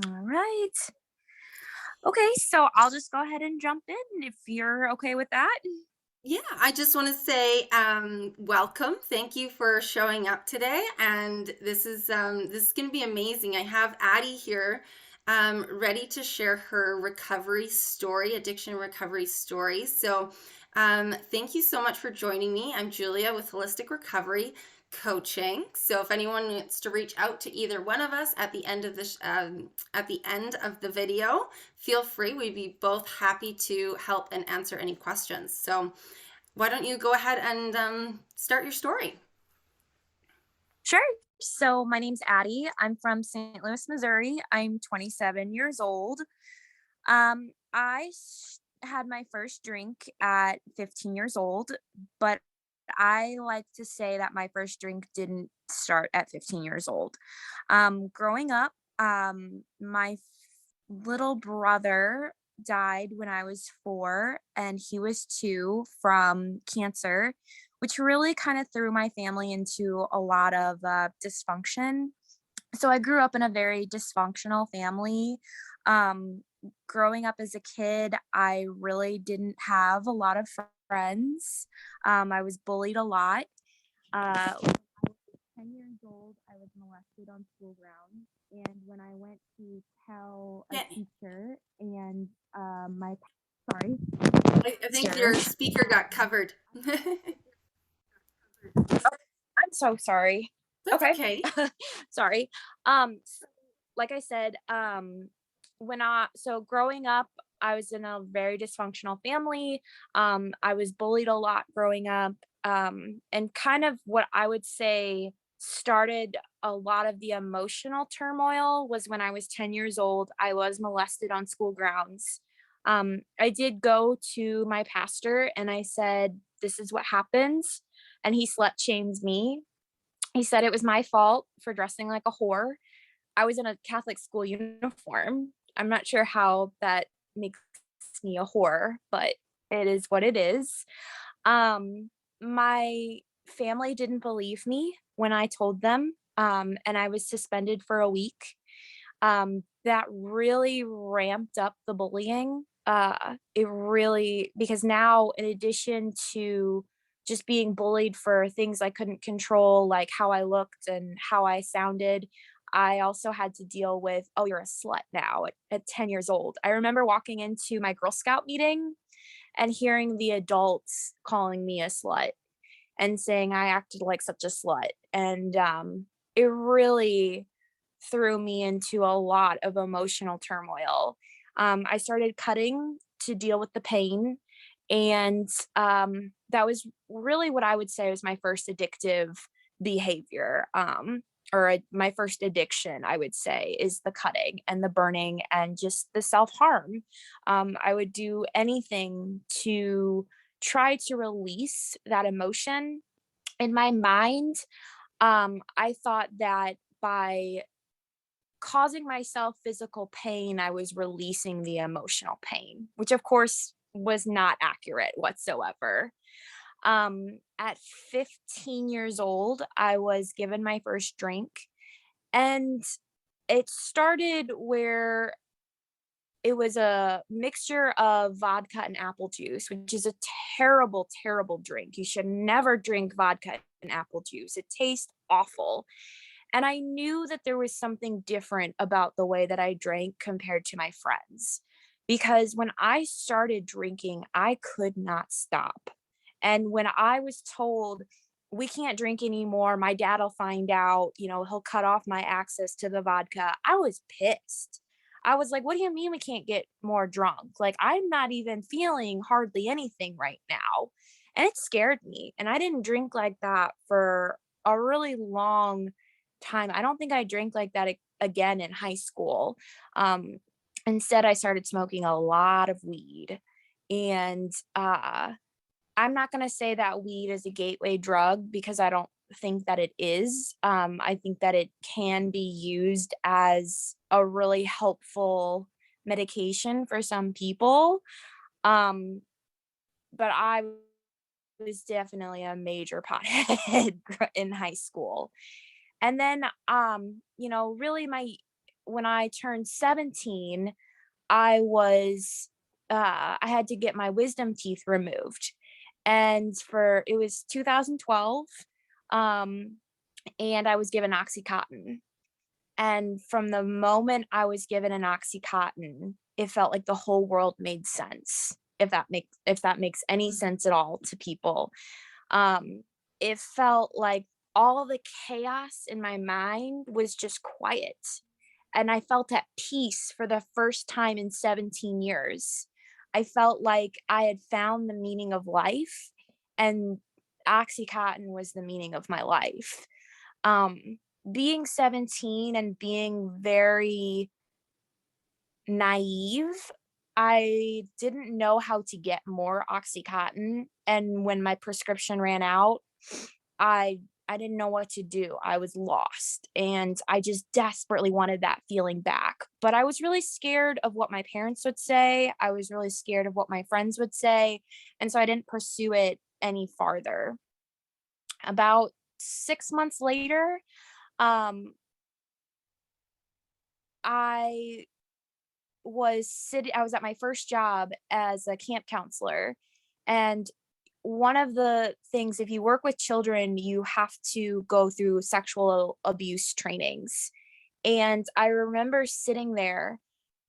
All right. Okay, so I'll just go ahead and jump in if you're okay with that. Yeah, I just want to say welcome. Thank you for showing up today. And this is going to be amazing. I have Addie here, ready to share her recovery story, addiction recovery story. So, thank you so much for joining me. I'm Julia with Holistic Recovery Coaching. So, if anyone wants to reach out to either one of us at the end of this, at the end of the video, feel free. We'd be both happy to help and answer any questions. So, why don't you go ahead and start your story? Sure. So my name's Addie. I'm from St. Louis, Missouri. I'm 27 years old. Had my first drink at 15 years old, but I like to say that my first drink didn't start at 15 years old. Growing up, my little brother died when I was 4, and he was 2 from cancer, which really kind of threw my family into a lot of dysfunction. So I grew up in a very dysfunctional family. Um, Growing up as a kid, I really didn't have a lot of friends. I was bullied a lot. When I was 10 years old, I was molested on school grounds. And when I went to tell a Yeah, teacher and sorry, I think sir. your speaker got covered. That's I'm so sorry. Okay. okay. Sorry. Like I said, growing up, I was in a very dysfunctional family. I was bullied a lot growing up. And kind of what I would say started a lot of the emotional turmoil was when I was 10 years old. I was molested on school grounds. I did go to my pastor and I said, "This is what happens." And he slut shames me. He said it was my fault for dressing like a whore. I was in a Catholic school uniform. I'm not sure how that makes me a whore, but it is what it is. My family didn't believe me when I told them, and I was suspended for a week. That really ramped up the bullying. It really, because now, in addition to just being bullied for things I couldn't control, like how I looked and how I sounded, I also had to deal with, "Oh, you're a slut now," at 10 years old. I remember walking into my Girl Scout meeting and hearing the adults calling me a slut and saying I acted like such a slut. And it really threw me into a lot of emotional turmoil. I started cutting to deal with the pain. And that was really what I would say was my first addictive behavior. My first addiction, I would say, is the cutting and the burning and just the self harm. I would do anything to try to release that emotion. In my mind, I thought that by causing myself physical pain, I was releasing the emotional pain, which of course was not accurate whatsoever. At 15 years old, I was given my first drink, and it started where it was a mixture of vodka and apple juice, which is a terrible, terrible drink. You should never drink vodka and apple juice. It tastes awful. And I knew that there was something different about the way that I drank compared to my friends. Because when I started drinking, I could not stop. And when I was told, "We can't drink anymore, my dad'll find out, he'll cut off my access to the vodka," I was pissed. I was like, "What do you mean we can't get more drunk? Like, I'm not even feeling hardly anything right now." And it scared me. And I didn't drink like that for a really long time. I don't think I drank like that again in high school. Um, Instead, I started smoking a lot of weed. And I'm not going to say that weed is a gateway drug because I don't think that it is. I think that it can be used as a really helpful medication for some people. Um, but I was definitely a major pothead in high school. And then, really when I turned 17, I was I had to get my wisdom teeth removed. And for it was 2012, um, and I was given Oxycontin. And from the moment I was given an Oxycontin, it felt like the whole world made sense. If that makes any sense at all to people. Um, it felt like all the chaos in my mind was just quiet, and I felt at peace for the first time in 17 years. I felt like I had found the meaning of life, and Oxycontin was the meaning of my life. Um, Being 17 and being very naive, I didn't know how to get more Oxycontin, and when my prescription ran out, I I didn't know what to do. I was lost, and I just desperately wanted that feeling back. But I was really scared of what my parents would say. I was really scared of what my friends would say, and so I didn't pursue it any farther. About 6 months later, um, I I was at my first job as a camp counselor, and one of the things, if you work with children, you have to go through sexual abuse trainings. And I remember sitting there,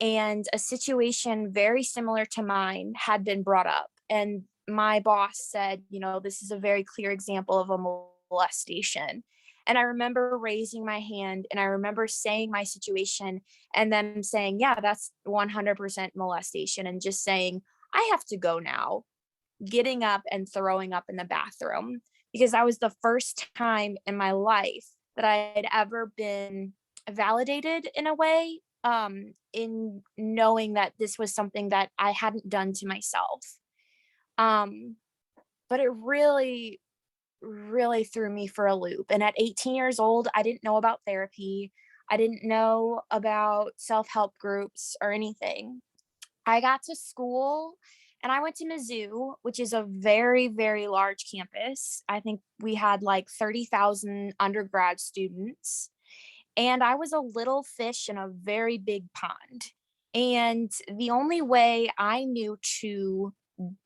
and a situation very similar to mine had been brought up. And my boss said, this is a very clear example of a molestation. And I remember raising my hand, and I remember saying my situation, and then saying, yeah, that's 100% molestation, and just saying, I have to go now, getting up and throwing up in the bathroom, because that was the first time in my life that I had ever been validated in a way, in knowing that this was something that I hadn't done to myself. Um, but it really, really threw me for a loop. And at 18 years old, I didn't know about therapy. I didn't know about self help groups or anything. I got to school and I went to Mizzou, which is a very, very large campus. I think we had like 30,000 undergrad students. And I was a little fish in a very big pond. And the only way I knew to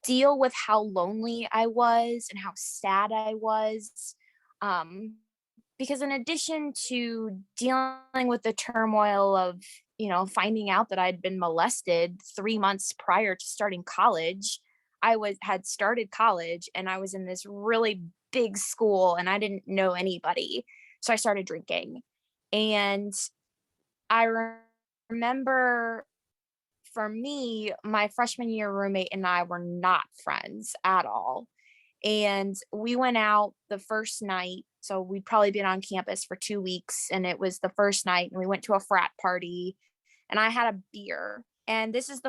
deal with how lonely I was and how sad I was, um, because in addition to dealing with the turmoil of, finding out that I'd been molested 3 months prior to starting college, I had started college and I was in this really big school and I didn't know anybody. So I started drinking. And I remember, for me, my freshman year roommate and I were not friends at all. And we went out the first night. So we'd probably been on campus for 2 weeks, and it was the first night, and we went to a frat party, and I had a beer. And this is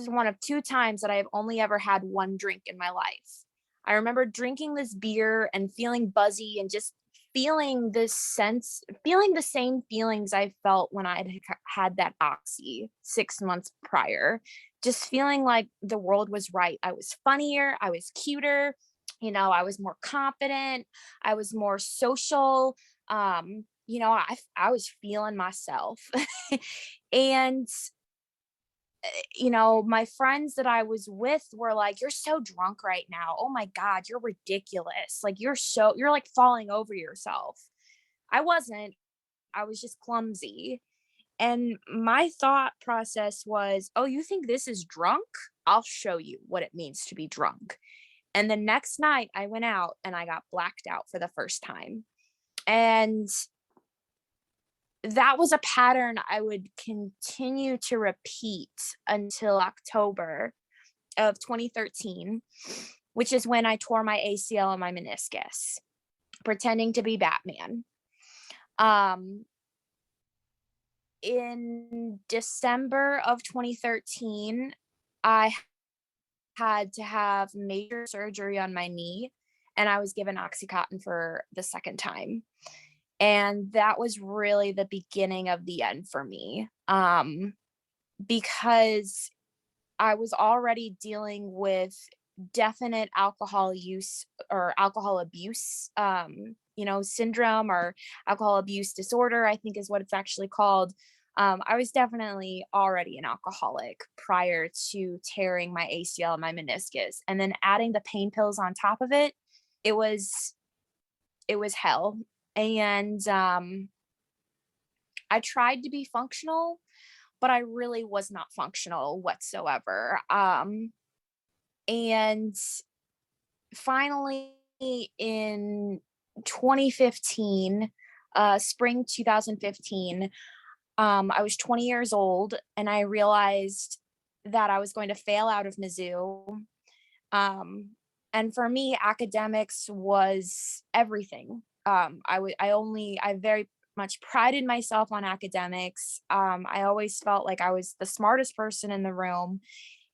one of two times that I have only ever had one drink in my life. I remember drinking this beer and feeling buzzy and just feeling the same feelings I felt when I had that oxy 6 months prior, just feeling like the world was right. I was funnier, I was cuter, I was more confident, I was more social. I was feeling myself. And my friends that I was with were like, "You're so drunk right now. Oh my God, you're ridiculous. Like you're like falling over yourself." I wasn't. I was just clumsy. And my thought process was, "Oh, you think this is drunk? I'll show you what it means to be drunk." And the next night I went out and I got blacked out for the first time. And that was a pattern I would continue to repeat until October of 2013, which is when I tore my ACL and my meniscus, pretending to be Batman. Um, in December of 2013, I had to have major surgery on my knee, and I was given Oxycontin for the second time. And that was really the beginning of the end for me, because I was already dealing with definite alcohol use or alcohol abuse, syndrome, or alcohol abuse disorder, I think is what it's actually called. I was definitely already an alcoholic prior to tearing my ACL and my meniscus, and then adding the pain pills on top of it, it was it was hell. And I tried to be functional, but I really was not functional whatsoever. And finally in 2015, spring 2015, I was 20 years old and I realized that I was going to fail out of Mizzou. Um, and for me, academics was everything. I very much prided myself on academics. I always felt like I was the smartest person in the room,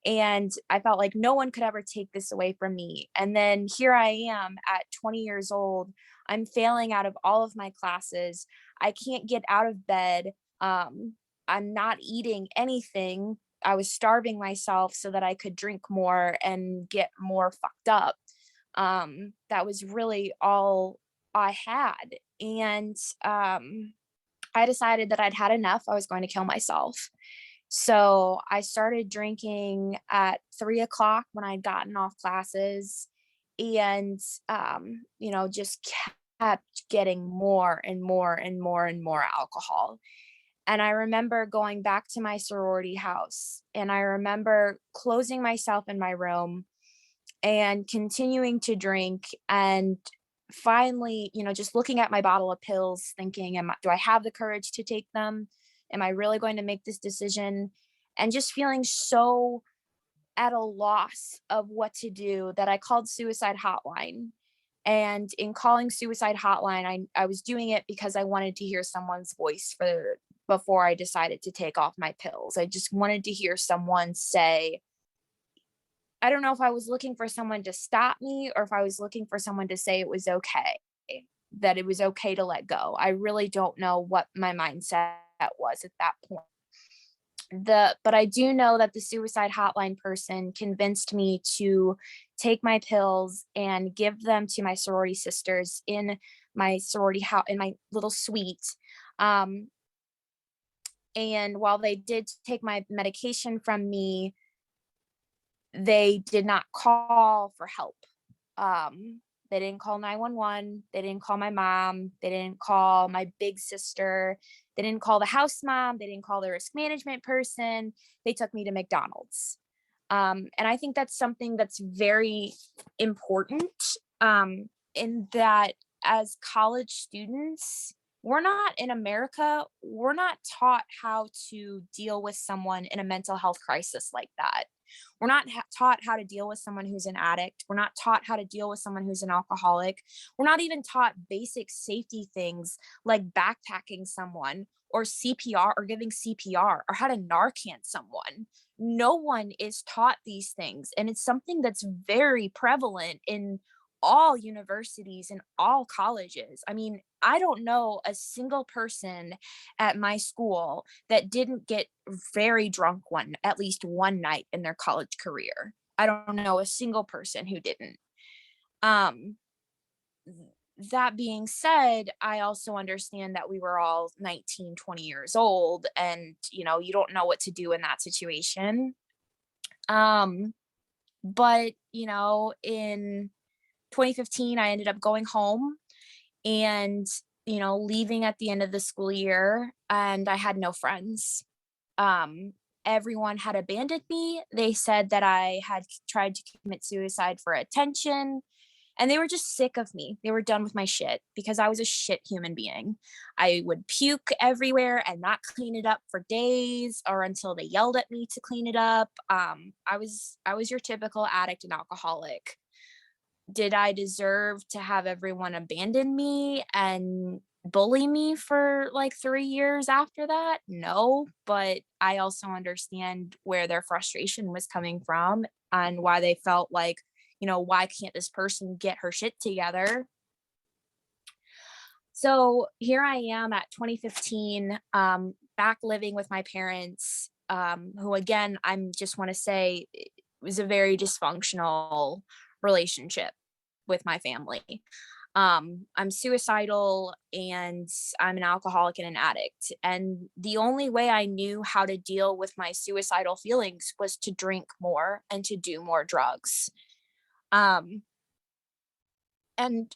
and I felt like no one could ever take this away from me. And then here I am at 20 years old. I'm failing out of all of my classes. I can't get out of bed. Um, I'm not eating anything. I was starving myself so that I could drink more and get more fucked up. That was really all I had. And I decided that I'd had enough. I was going to kill myself. So I started drinking at 3 o'clock when I'd gotten off classes, and just kept getting more and more and more and more alcohol. And I remember going back to my sorority house, and I remember closing myself in my room and continuing to drink, and finally, just looking at my bottle of pills thinking, do I have the courage to take them? Am I really going to make this decision? And just feeling so at a loss of what to do that I called suicide hotline. And in calling suicide hotline, I was doing it because I wanted to hear someone's voice for before I decided to take off my pills. I just wanted to hear someone say, I don't know if I was looking for someone to stop me or if I was looking for someone to say it was okay, that it was okay to let go. I really don't know what my mindset was at that point. But I do know that the suicide hotline person convinced me to take my pills and give them to my sorority sisters in my sorority house in my little suite. Um, and while they did take my medication from me, they did not call for help. They didn't call 911, they didn't call my mom, they didn't call my big sister, they didn't call the house mom, they didn't call the risk management person. They took me to McDonald's. And I think that's something that's very important, in that as college students, we're not in America, we're not taught how to deal with someone in a mental health crisis like that. We're not taught how to deal with someone who's an addict. We're not taught how to deal with someone who's an alcoholic. We're not even taught basic safety things like backpacking someone or CPR or giving CPR or how to Narcan someone. No one is taught these things. And it's something that's very prevalent in all universities and all colleges. I mean, I don't know a single person at my school that didn't get very drunk at least one night in their college career. I don't know a single person who didn't. Um, that being said, I also understand that we were all 19, 20 years old, and you don't know what to do in that situation. Um, but in 2015, I ended up going home and leaving at the end of the school year, and I had no friends. Everyone had abandoned me. They said that I had tried to commit suicide for attention, and they were just sick of me. They were done with my shit because I was a shit human being. I would puke everywhere and not clean it up for days or until they yelled at me to clean it up. I was your typical addict and alcoholic. Did I deserve to have everyone abandon me and bully me for like 3 years after that? No, but I also understand where their frustration was coming from and why they felt like, why can't this person get her shit together? So here I am at 2015, back living with my parents, who again, I'm just want to say it was a very dysfunctional relationship with my family. I'm suicidal and I'm an alcoholic and an addict. And the only way I knew how to deal with my suicidal feelings was to drink more and to do more drugs. Um, and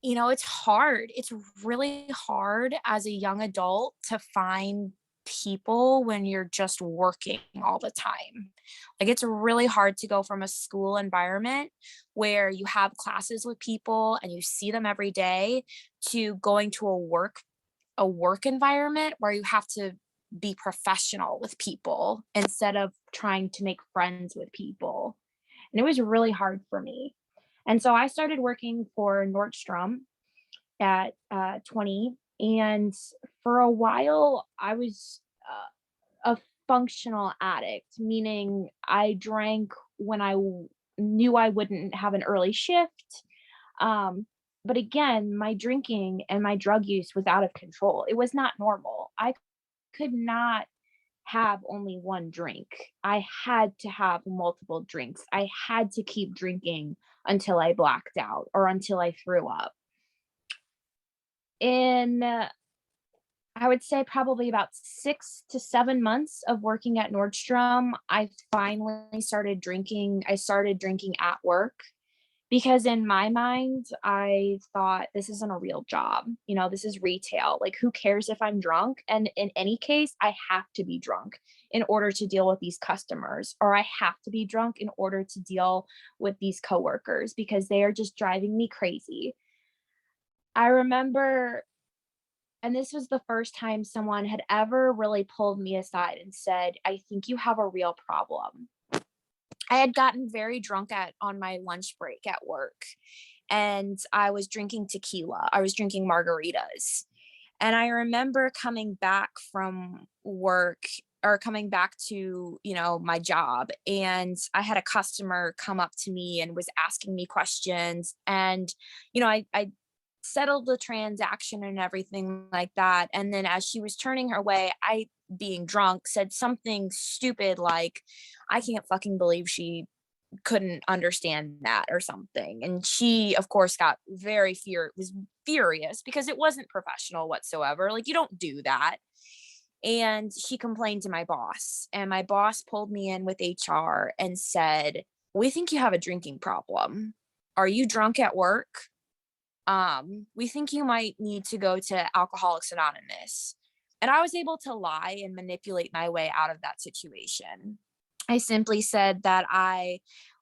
it's hard. It's really hard as a young adult to find people when you're just working all the time. Like, it's really hard to go from a school environment where you have classes with people and you see them every day to going to a work environment where you have to be professional with people instead of trying to make friends with people. And it was really hard for me. And so I started working for Nordstrom at 20. And for a while, I was a functional addict, meaning I drank when knew I wouldn't have an early shift. Um, but again, my drinking and my drug use was out of control. It was not normal. I could not have only one drink. I had to have multiple drinks. I had to keep drinking until I blacked out or until I threw up. In I would say probably about 6 to 7 months of working at Nordstrom, I finally started drinking. I started drinking at work because in my mind, I thought this isn't a real job. This is retail. Like, who cares if I'm drunk? And in any case, I have to be drunk in order to deal with these customers, or I have to be drunk in order to deal with these coworkers because they are just driving me crazy. I remember, and this was the first time someone had ever really pulled me aside and said, "I think you have a real problem." I had gotten very drunk at on my lunch break at work, and I was drinking tequila. I was drinking margaritas. And I remember coming back from work or coming back to, my job, and I had a customer come up to me and was asking me questions. And, I settled the transaction and everything like that. And then as she was turning her way, I, being drunk, said something stupid like, "I can't fucking believe she couldn't understand that," or something. And she, of course, got was furious because it wasn't professional whatsoever. Like, you don't do that. And she complained to my boss, and my boss pulled me in with HR and said, "We think you have a drinking problem. Are you drunk at work? We think you might need to go to Alcoholics Anonymous." And I was able to lie and manipulate my way out of that situation. I simply said that I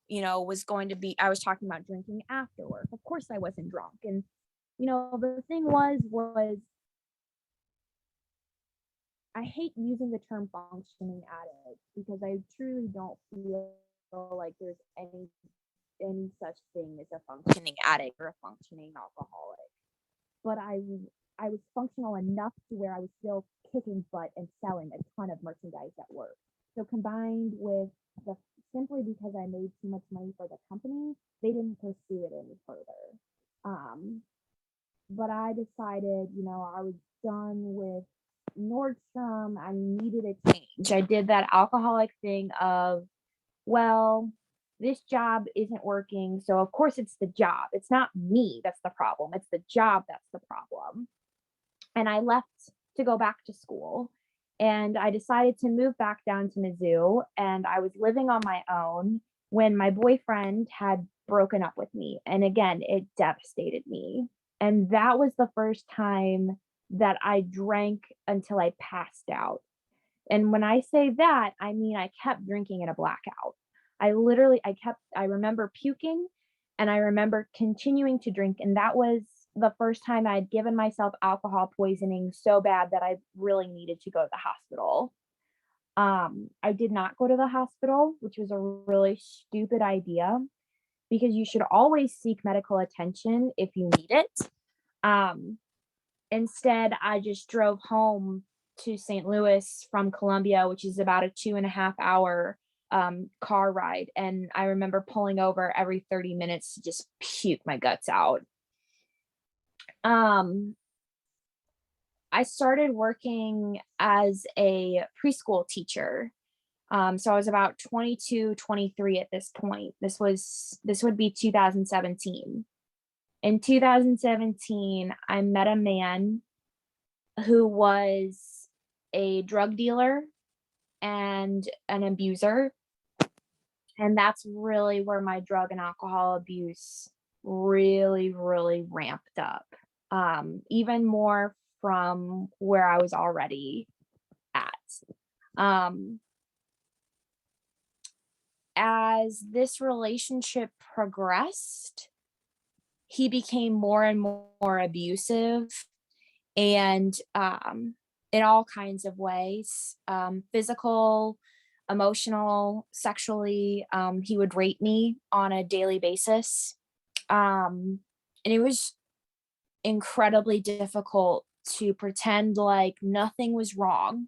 was talking about drinking after work. Of course I wasn't drunk. And, the thing was I hate using the term functioning addict because I truly don't feel like there's any such thing as a functioning addict or a functioning alcoholic. But I was functional enough to where I was still kicking butt and selling a ton of merchandise at work. So combined with the simply because I made too much money for the company, they didn't pursue it any further. Um, but I decided, I was done with Nordstrom. I needed a change. I did that alcoholic thing of, well, this job isn't working. So of course it's the job. It's not me that's the problem. It's the job that's the problem. And I left to go back to school. And I decided to move back down to Mizzou. And I was living on my own when my boyfriend had broken up with me. And again, it devastated me. And that was the first time that I drank until I passed out. And when I say that, I mean I kept drinking in a blackout. I remember puking and I remember continuing to drink. And that was the first time I'd given myself alcohol poisoning so bad that I really needed to go to the hospital. I did not go to the hospital, which was a really stupid idea because you should always seek medical attention if you need it. Um, Instead, I just drove home to St. Louis from Columbia, which is about a 2.5 hour car ride. And I remember pulling over every 30 minutes to just puke my guts out. Um, I started working as a preschool teacher. So I was about 22, 23 at this point. This would be 2017. In 2017, I met a man who was a drug dealer and an abuser, and that's really where my drug and alcohol abuse really ramped up, even more from where I was already at. Um, as this relationship progressed, he became more and more abusive and in all kinds of ways, physical, emotional, sexually. He would rape me on a daily basis. And it was incredibly difficult to pretend like nothing was wrong.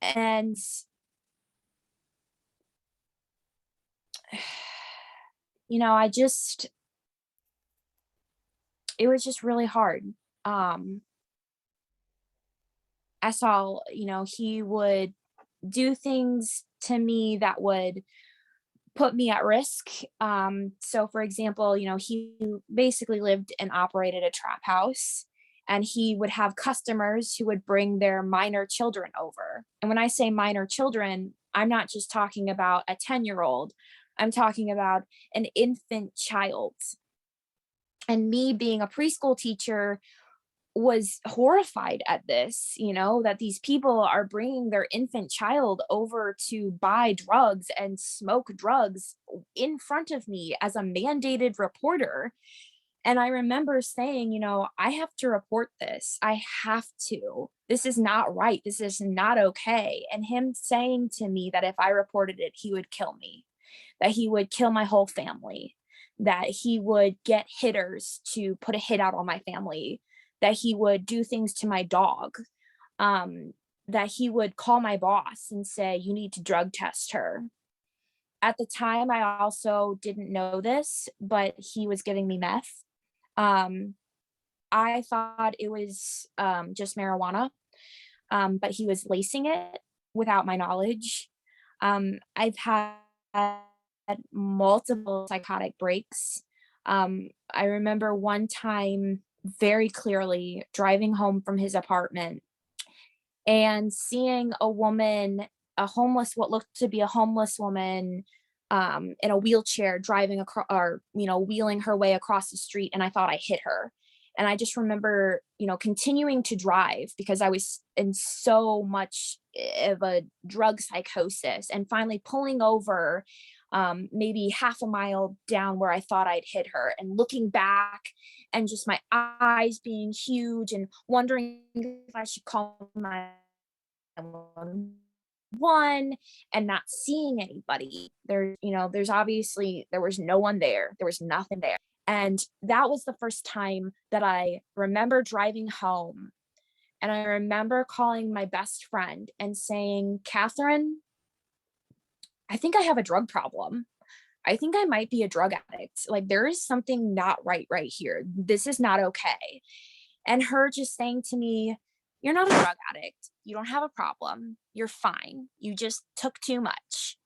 And, I just, it was just really hard. Um, I saw, he would do things to me that would put me at risk. So for example, he basically lived and operated a trap house, and he would have customers who would bring their minor children over. And when I say minor children, I'm not just talking about a 10-year-old, I'm talking about an infant child. And me being a preschool teacher, was horrified at this, that these people are bringing their infant child over to buy drugs and smoke drugs in front of me as a mandated reporter. And I remember saying, I have to report this. I have to. This is not right. This is not okay. And him saying to me that if I reported it, he would kill me, that he would kill my whole family, that he would get hitters to put a hit out on my family, that he would do things to my dog, um, that he would call my boss and say, you need to drug test her. At the time, I also didn't know this, but he was giving me meth. Um, I thought it was just marijuana, but he was lacing it without my knowledge. I've had multiple psychotic breaks. I remember one time very clearly driving home from his apartment and seeing a woman, what looked to be a homeless woman, in a wheelchair driving across, or, wheeling her way across the street. And I thought I hit her. And I just remember, continuing to drive because I was in so much of a drug psychosis, and finally pulling over, maybe half a mile down where I thought I'd hit her, and looking back and just my eyes being huge and wondering if I should call my one, and not seeing anybody. There was no one there. There was nothing there. And that was the first time that I remember driving home. And I remember calling my best friend and saying, Catherine, I think I have a drug problem. I think I might be a drug addict. Like, there is something not right here. This is not okay. And her just saying to me, you're not a drug addict. You don't have a problem. You're fine. You just took too much.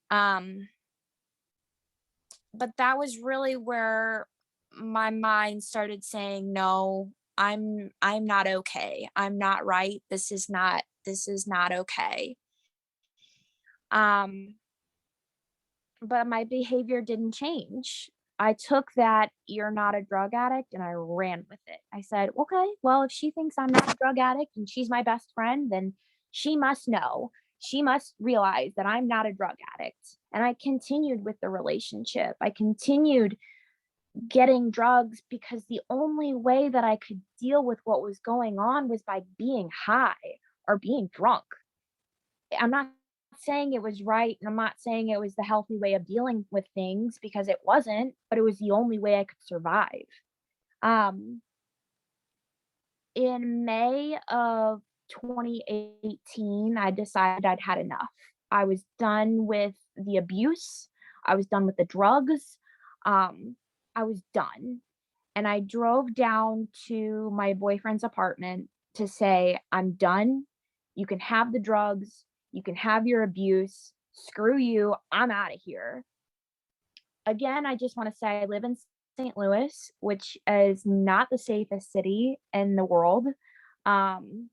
Um, but that was really where my mind started saying, no, I'm not okay. I'm not right. This is not okay. Um, but my behavior didn't change. I took that "you're not a drug addict" and I ran with it. I said, "Okay, well, if she thinks I'm not a drug addict and she's my best friend, then she must know. She must realize that I'm not a drug addict." And I continued with the relationship. I continued getting drugs because the only way that I could deal with what was going on was by being high or being drunk. I'm not saying it was right, and I'm not saying it was the healthy way of dealing with things, because it wasn't, but it was the only way I could survive. Um, in May of 2018, I decided I'd had enough. I was done with the abuse. I was done with the drugs. Um, I was done. And I drove down to my boyfriend's apartment to say, I'm done. You can have the drugs. You can have your abuse. Screw you. I'm out of here. again, I just wanna say I live in St. Louis, which is not the safest city in the world. Um,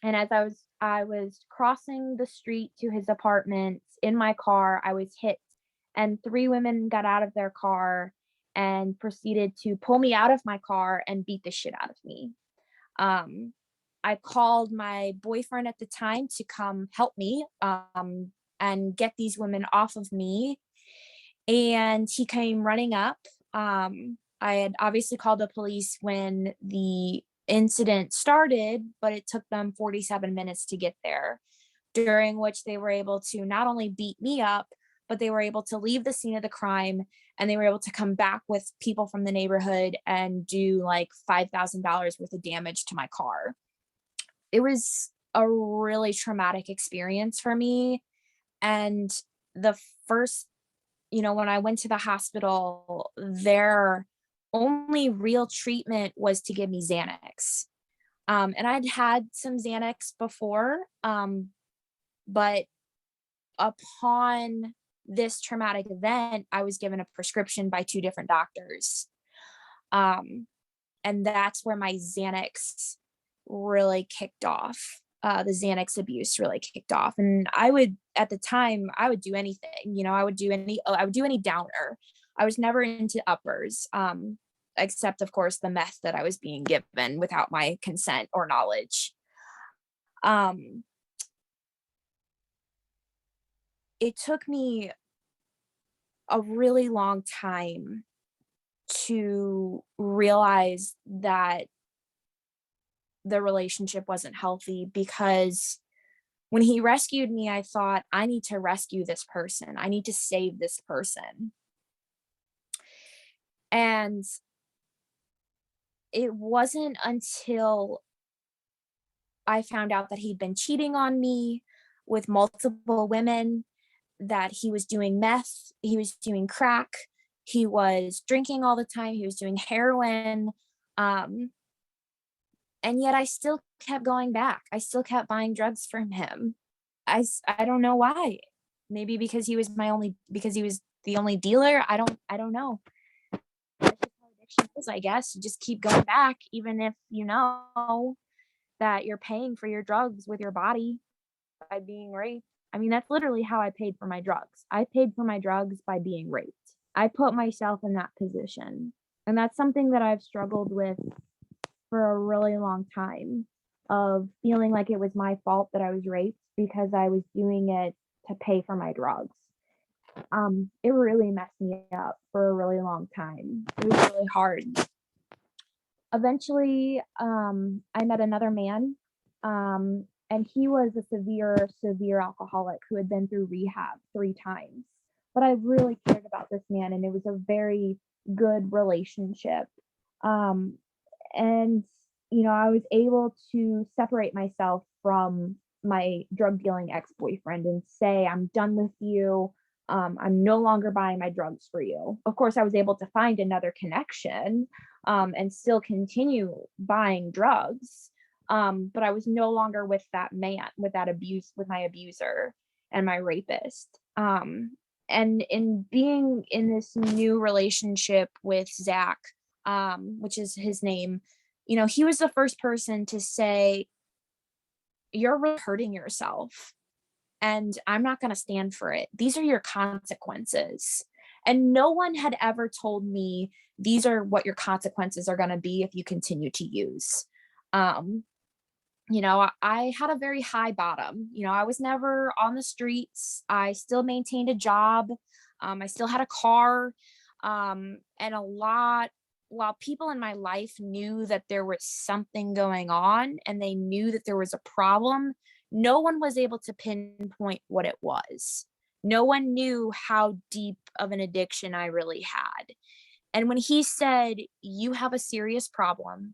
and as I was crossing the street to his apartment in my car, I was hit, and 3 women got out of their car and proceeded to pull me out of my car and beat the shit out of me. Um, I called my boyfriend at the time to come help me, and get these women off of me, and he came running up. I had obviously called the police when the incident started, but it took them 47 minutes to get there, during which they were able to not only beat me up, but they were able to leave the scene of the crime, and they were able to come back with people from the neighborhood and do like $5,000 worth of damage to my car. It was a really traumatic experience for me. And the first, when I went to the hospital, their only real treatment was to give me Xanax. And I'd had some Xanax before, but upon this traumatic event, I was given a prescription by 2 different doctors. Um, and that's where my Xanax really kicked off. The Xanax abuse really kicked off, and I would at the time I would do anything. I would do any downer. I was never into uppers, except of course the meth that I was being given without my consent or knowledge. Um, it took me a really long time to realize that the relationship wasn't healthy, because when he rescued me, I thought, I need to rescue this person. I need to save this person. And it wasn't until I found out that he'd been cheating on me with multiple women, that he was doing meth, he was doing crack, he was drinking all the time, he was doing heroin. Um, and yet I still kept going back. I still kept buying drugs from him. I don't know why. Maybe because he was the only dealer. I don't know. That's just how addiction is, I guess. You just keep going back, even if you know that you're paying for your drugs with your body by being raped. I mean, that's literally how I paid for my drugs. I paid for my drugs by being raped. I put myself in that position. And that's something that I've struggled with for a really long time, of feeling like it was my fault that I was raped because I was doing it to pay for my drugs. It really messed me up for a really long time. It was really hard. Eventually, I met another man, and he was a severe alcoholic who had been through rehab 3 times. But I really cared about this man, and it was a very good relationship. Um, and I was able to separate myself from my drug dealing ex-boyfriend and say, I'm done with you. I'm no longer buying my drugs for you. Of course, I was able to find another connection, and still continue buying drugs. But I was no longer with that man, with that abuse, with my abuser and my rapist. And in being in this new relationship with Zach, which is his name, he was the first person to say, you're really hurting yourself, and I'm not going to stand for it. These are your consequences. And no one had ever told me these are what your consequences are going to be if you continue to use. Um, I had a very high bottom. I was never on the streets. I still maintained a job. I still had a car. And while people in my life knew that there was something going on and they knew that there was a problem, no one was able to pinpoint what it was. No one knew how deep of an addiction I really had. And when he said, you have a serious problem,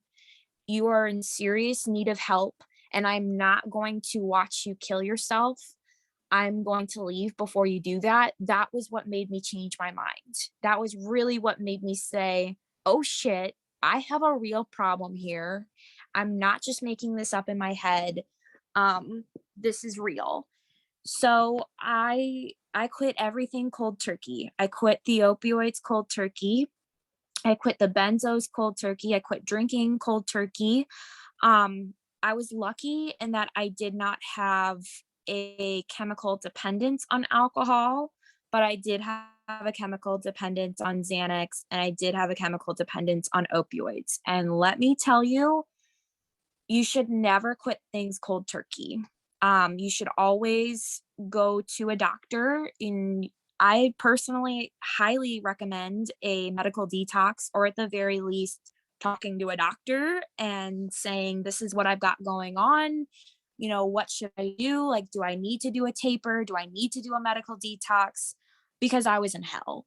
you are in serious need of help, and I'm not going to watch you kill yourself, I'm going to leave before you do that. That was what made me change my mind. That was really what made me say, oh shit, I have a real problem here. I'm not just making this up in my head. This is real. So I I quit everything cold turkey. I quit the opioids cold turkey. I quit the benzos cold turkey. I quit drinking cold turkey. Um, I was lucky in that I did not have a chemical dependence on alcohol, but I did have a chemical dependence on Xanax and I did have a chemical dependence on opioids. And let me tell you, you should never quit things cold turkey. You should always go to a doctor. In I personally highly recommend a medical detox, or at the very least, talking to a doctor and saying, "This is what I've got going on. What should I do? Like, do I need to do a taper? Do I need to do a medical detox?" Because I was in hell.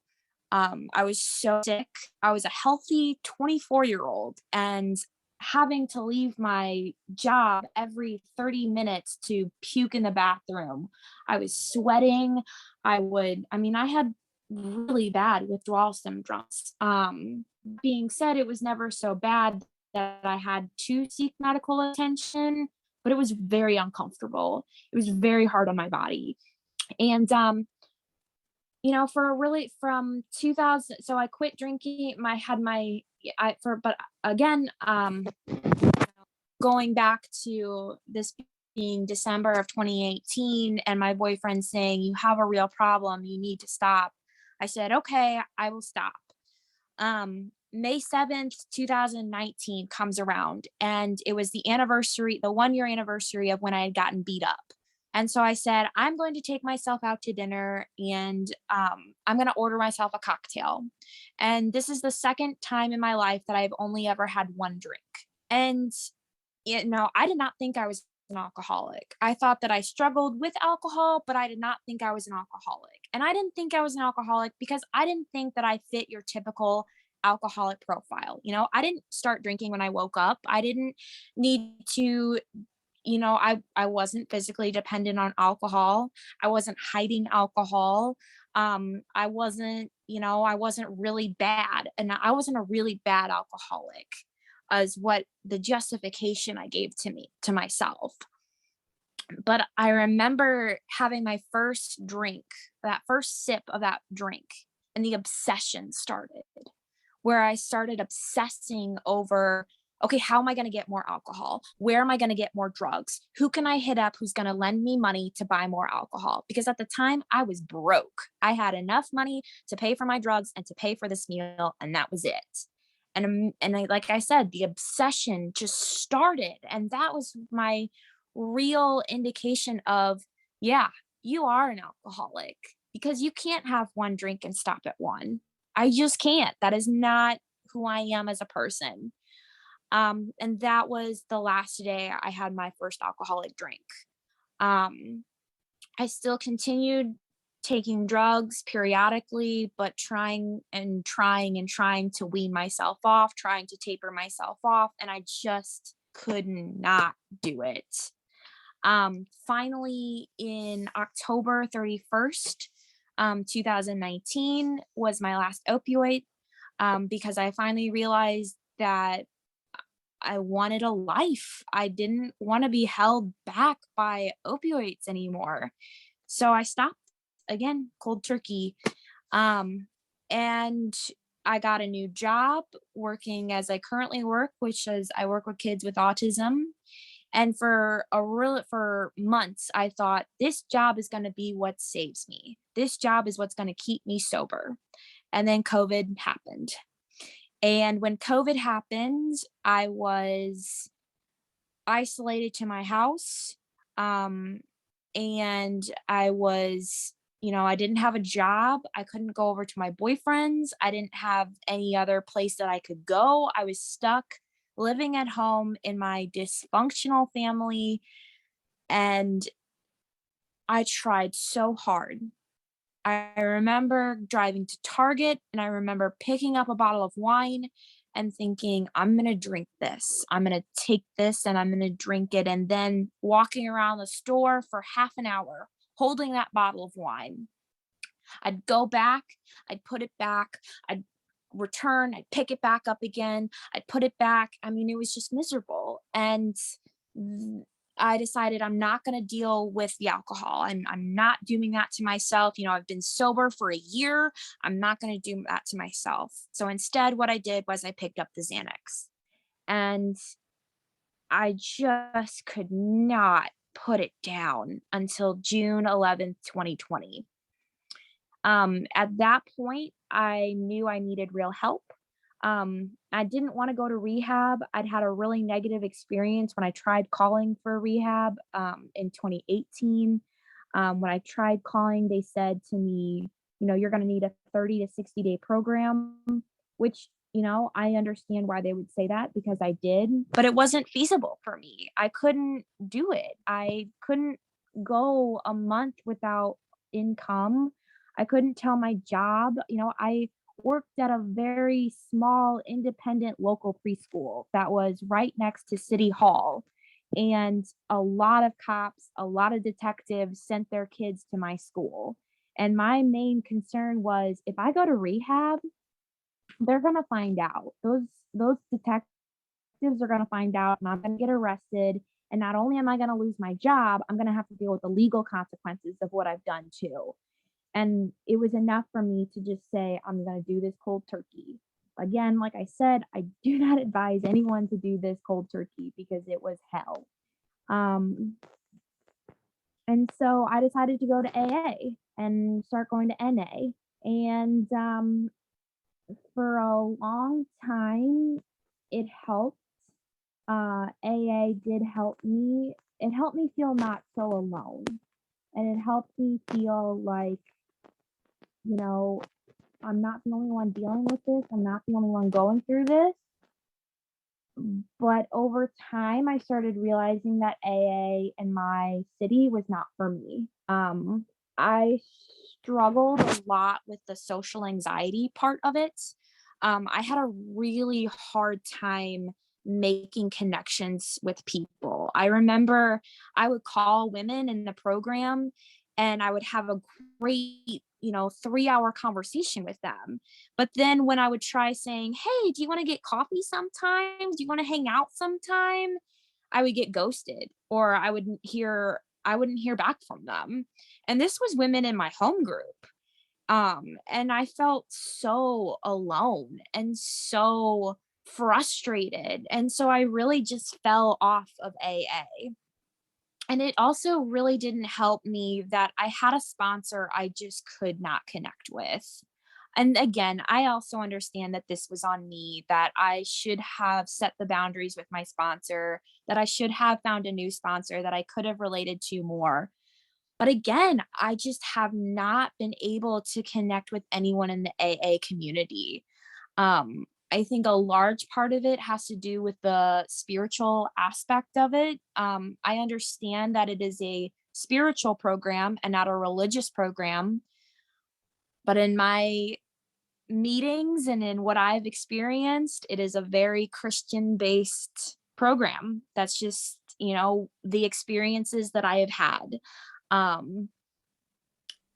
I was so sick. I was a healthy 24-year-old and having to leave my job every 30 minutes to puke in the bathroom. I was sweating. I had really bad withdrawal symptoms. Being said, it was never so bad that I had to seek medical attention, but it was very uncomfortable. It was very hard on my body. And for a really from 2000, so I quit drinking. My had my I for but again, going back to this being December of 2018 and my boyfriend saying, "You have a real problem, you need to stop." I said, "Okay, I will stop." May 7th, 2019 comes around and it was the 1 year anniversary of when I had gotten beat up. And so I said, I'm going to take myself out to dinner and I'm going to order myself a cocktail. And this is the second time in my life that I've only ever had one drink. And I did not think I was an alcoholic. I thought that I struggled with alcohol, but I did not think I was an alcoholic. And I didn't think I was an alcoholic because I didn't think that I fit your typical alcoholic profile. I didn't start drinking when I woke up. I didn't need to, I wasn't physically dependent on alcohol. I wasn't hiding alcohol. I wasn't really bad. And I wasn't a really bad alcoholic as what the justification I gave to myself. But I remember having my first drink, that first sip of that drink, and the obsession started, where I started obsessing over, okay, how am I going to get more alcohol? Where am I going to get more drugs? Who can I hit up who's going to lend me money to buy more alcohol? Because at the time I was broke. I had enough money to pay for my drugs and to pay for this meal, and that was it. Like I said, the obsession just started, and that was my real indication of, yeah, you are an alcoholic because you can't have one drink and stop at one. I just can't. That is not who I am as a person. And that was the last day I had my first alcoholic drink. Um, I still continued taking drugs periodically, but trying and trying and trying to wean myself off, trying to taper myself off, and I just could not do it. Finally, in October 31st, 2019 was my last opioid, because I finally realized that I wanted a life. I didn't want to be held back by opioids anymore. So I stopped again, cold turkey. And I got a new job working as I currently work, which is I work with kids with autism. And for months, I thought this job is going to be what saves me. This job is what's going to keep me sober. And then COVID happened. And when COVID happened, I was isolated to my house. Um, and I didn't have a job. I couldn't go over to my boyfriend's. I didn't have any other place that I could go. I was stuck living at home in my dysfunctional family. And I tried so hard. I remember driving to Target and I remember picking up a bottle of wine and thinking, I'm going to drink this. I'm going to take this and I'm going to drink it. And then walking around the store for half an hour holding that bottle of wine. I'd go back, I'd put it back, I'd return, I'd pick it back up again, I'd put it back. I mean, it was just miserable. And I decided I'm not going to deal with the alcohol. I'm not doing that to myself. I've been sober for a year. I'm not going to do that to myself. So instead, what I did was I picked up the Xanax, and I just could not put it down until June 11th, 2020. At that point, I knew I needed real help. I didn't want to go to rehab. I'd had a really negative experience when I tried calling for rehab in 2018. When I tried calling, they said to me, you're going to need a 30 to 60-day program, which, I understand why they would say that because I did, but it wasn't feasible for me. I couldn't do it. I couldn't go a month without income. I couldn't tell my job. I worked at a very small independent local preschool that was right next to City Hall. And a lot of cops, a lot of detectives sent their kids to my school. And my main concern was if I go to rehab, they're gonna find out. Those detectives are gonna find out and I'm gonna get arrested. And not only am I gonna lose my job, I'm gonna have to deal with the legal consequences of what I've done too. And it was enough for me to just say, I'm going to do this cold turkey. Again, like I said, I do not advise anyone to do this cold turkey because it was hell. Um, and so I decided to go to AA and start going to NA. And for a long time, it helped. AA did help me. It helped me feel not so alone. And it helped me feel like, you know, I'm not the only one dealing with this. I'm not the only one going through this. But over time, I started realizing that AA in my city was not for me. I struggled a lot with the social anxiety part of it. I had a really hard time making connections with people. I remember I would call women in the program and I would have a great, 3-hour conversation with them. But then when I would try saying, "Hey, do you wanna get coffee sometime? Do you wanna hang out sometime?" I would get ghosted or I wouldn't hear back from them. And this was women in my home group. And I felt so alone and so frustrated. And so I really just fell off of AA. And it also really didn't help me that I had a sponsor I just could not connect with. And again, I also understand that this was on me, that I should have set the boundaries with my sponsor, that I should have found a new sponsor that I could have related to more. But again, I just have not been able to connect with anyone in the AA community. I think a large part of it has to do with the spiritual aspect of it. I understand that it is a spiritual program and not a religious program, but in my meetings and in what I've experienced, it is a very Christian based program. That's just, the experiences that I have had. Um,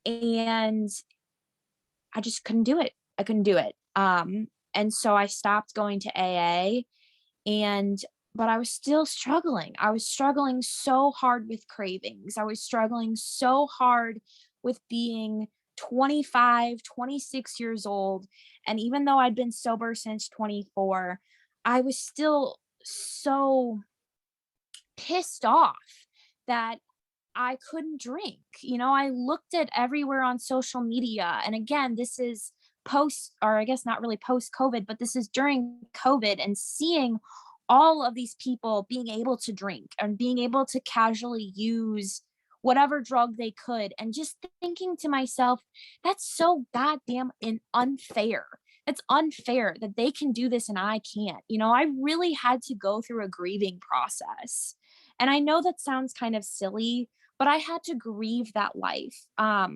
and I just couldn't do it. I couldn't do it. And so I stopped going to AA and but I was still struggling. I was struggling so hard with cravings. I was struggling so hard with being 25, 26 years old. And even though I'd been sober since 24, I was still so pissed off that I couldn't drink. I looked at everywhere on social media. And again, this is post, or I guess not really post COVID, but this is during COVID and seeing all of these people being able to drink and being able to casually use whatever drug they could. And just thinking to myself, that's so goddamn unfair. It's unfair that they can do this and I can't. I really had to go through a grieving process. And I know that sounds kind of silly, but I had to grieve that life. I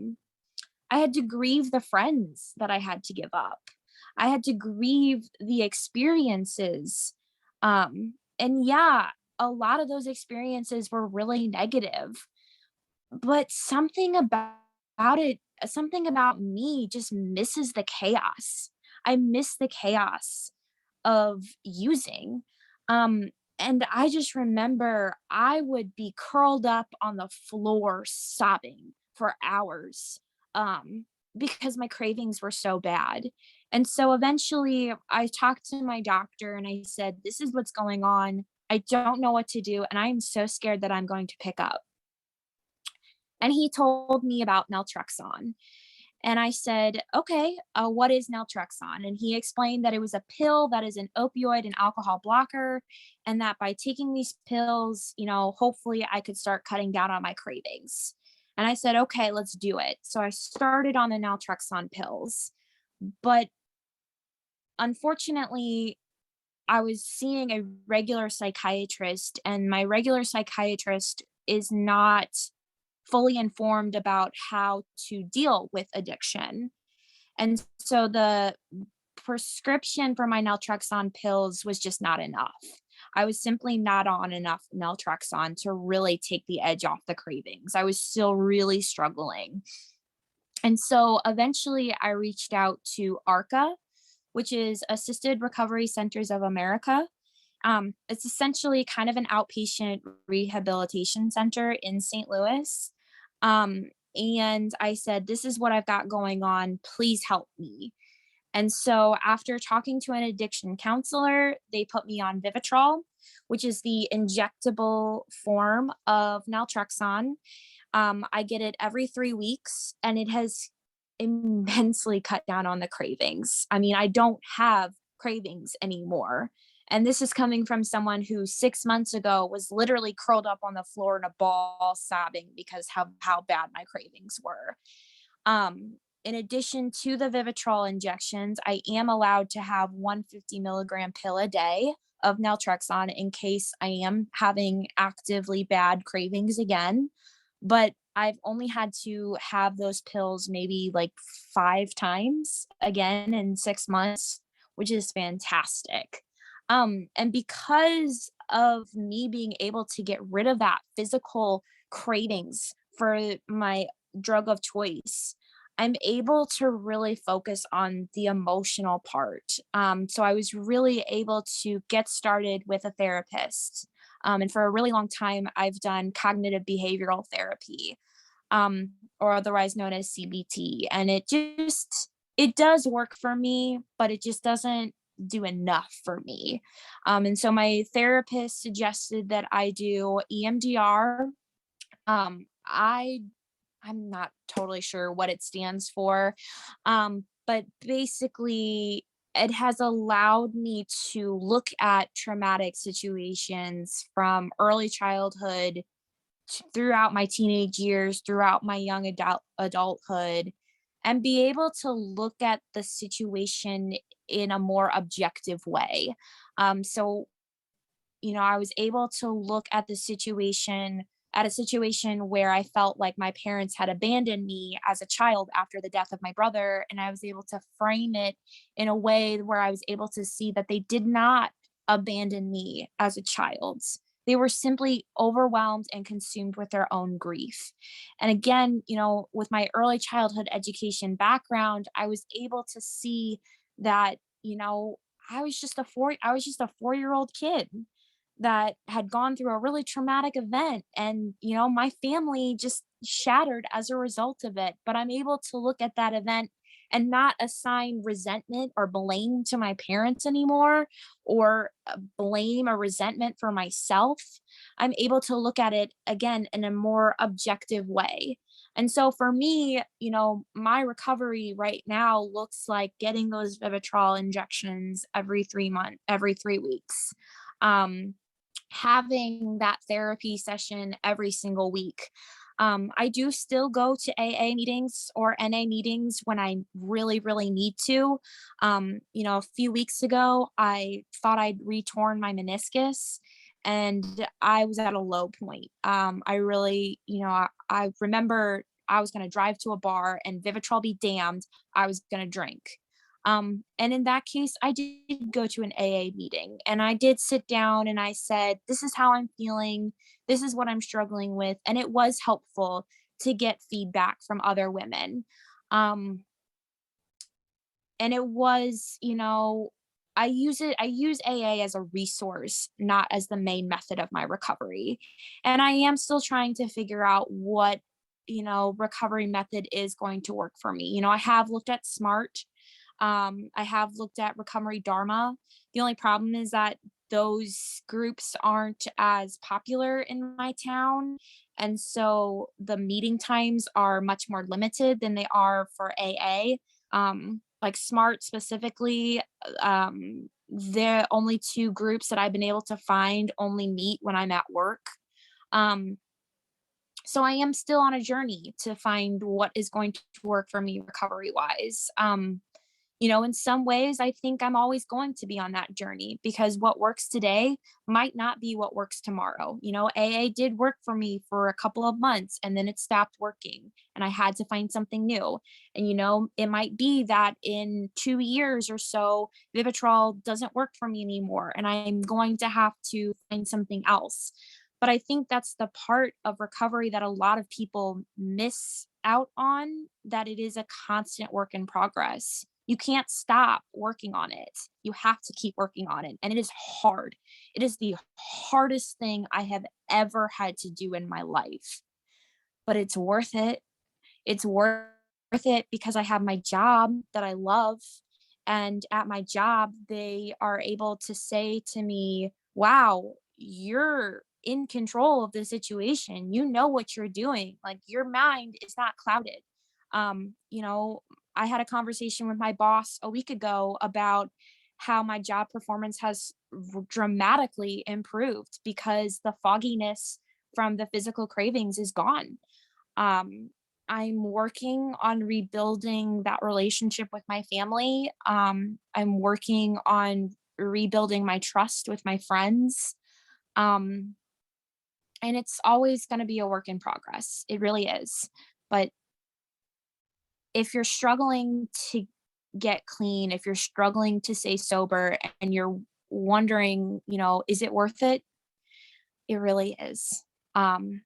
had to grieve the friends that I had to give up. I had to grieve the experiences. And yeah, a lot of those experiences were really negative, but something about me just misses the chaos. I miss the chaos of using. And I just remember I would be curled up on the floor sobbing for hours, um, because my cravings were so bad. And so eventually I talked to my doctor and I said, "This is what's going on. I don't know what to do, and I'm so scared that I'm going to pick up." And he told me about naltrexone. And I said, "Okay, what is naltrexone?" And he explained that it was a pill that is an opioid and alcohol blocker, and that by taking these pills, hopefully I could start cutting down on my cravings. And I said, "Okay, let's do it." So I started on the naltrexone pills. But unfortunately, I was seeing a regular psychiatrist, and my regular psychiatrist is not fully informed about how to deal with addiction. And so the prescription for my naltrexone pills was just not enough. I was simply not on enough naltrexone to really take the edge off the cravings. I was still really struggling. And so eventually I reached out to ARCA, which is Assisted Recovery Centers of America. It's essentially kind of an outpatient rehabilitation center in St. Louis. And I said, "This is what I've got going on. Please help me." And so after talking to an addiction counselor, they put me on Vivitrol, which is the injectable form of naltrexone. I get it every 3 weeks, and it has immensely cut down on the cravings. I mean, I don't have cravings anymore. And this is coming from someone who 6 months ago was literally curled up on the floor in a ball sobbing because how bad my cravings were. In addition to the Vivitrol injections, I am allowed to have 150 milligram pill a day of naltrexone in case I am having actively bad cravings again. But I've only had to have those pills maybe like 5 times again in 6 months, which is fantastic. And because of me being able to get rid of that physical cravings for my drug of choice, I'm able to really focus on the emotional part. So I was really able to get started with a therapist. And for a really long time, I've done cognitive behavioral therapy, or otherwise known as CBT. And it does work for me, but it just doesn't do enough for me. And so my therapist suggested that I do EMDR. I'm not totally sure what it stands for. But basically, it has allowed me to look at traumatic situations from early childhood throughout my teenage years, throughout my young adulthood, and be able to look at the situation in a more objective way. So I was able to look at a situation where I felt like my parents had abandoned me as a child after the death of my brother. And I was able to frame it in a way where I was able to see that they did not abandon me as a child. They were simply overwhelmed and consumed with their own grief. And again, with my early childhood education background, I was able to see that, I was just a 4-year-old kid that had gone through a really traumatic event, and my family just shattered as a result of it. But I'm able to look at that event and not assign resentment or blame to my parents anymore, or blame or resentment for myself. I'm able to look at it again in a more objective way. And so for me, my recovery right now looks like getting those Vivitrol injections every 3 weeks. Um, Having that therapy session every single week. I do still go to AA meetings or NA meetings when I really, really need to. A few weeks ago, I thought I'd retorn my meniscus, and I was at a low point. I really, I remember I was going to drive to a bar, and Vivitrol be damned, I was going to drink. And in that case, I did go to an AA meeting, and I did sit down and I said, "This is how I'm feeling. This is what I'm struggling with." And it was helpful to get feedback from other women. Um, and it was, I use AA as a resource, not as the main method of my recovery. And I am still trying to figure out what, recovery method is going to work for me. I have looked at SMART. I have looked at Recovery Dharma. The only problem is that those groups aren't as popular in my town. And so the meeting times are much more limited than they are for AA. Like SMART specifically, the only two groups that I've been able to find only meet when I'm at work. Um, so I am still on a journey to find what is going to work for me recovery wise. In some ways, I think I'm always going to be on that journey because what works today might not be what works tomorrow. AA did work for me for a couple of months and then it stopped working and I had to find something new. And, it might be that in 2 years or so, Vivitrol doesn't work for me anymore and I'm going to have to find something else. But I think that's the part of recovery that a lot of people miss out on, that it is a constant work in progress. You can't stop working on it. You have to keep working on it. And it is hard. It is the hardest thing I have ever had to do in my life, but it's worth it. It's worth it because I have my job that I love. And at my job, they are able to say to me, wow, you're in control of the situation. You know what you're doing. Like your mind is not clouded. Um, you know, I had a conversation with my boss a week ago about how my job performance has dramatically improved because the fogginess from the physical cravings is gone. um, I'm working on rebuilding that relationship with my family. I'm working on rebuilding my trust with my friends. Um, and it's always going to be a work in progress. It really is. But if you're struggling to get clean, if you're struggling to stay sober and you're wondering, is it worth it? It really is. Um,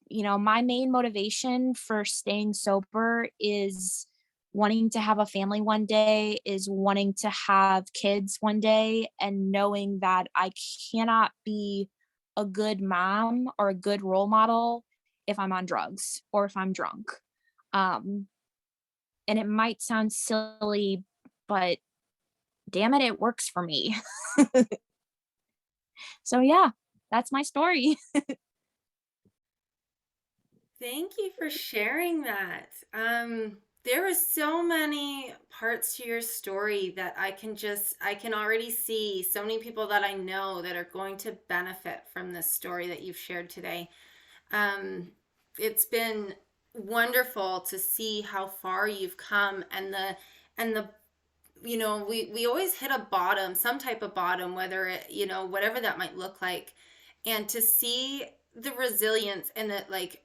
my main motivation for staying sober is wanting to have a family one day, is wanting to have kids one day, and knowing that I cannot be a good mom or a good role model if I'm on drugs or if I'm drunk. Um, and it might sound silly, but damn it, it works for me. So, yeah, that's my story. Thank you for sharing that. There are so many parts to your story that I can already see so many people that I know that are going to benefit from this story that you've shared today. Um, it's been wonderful to see how far you've come and the we always hit a bottom, some type of bottom, whether it, whatever that might look like. And to see the resilience and that, like,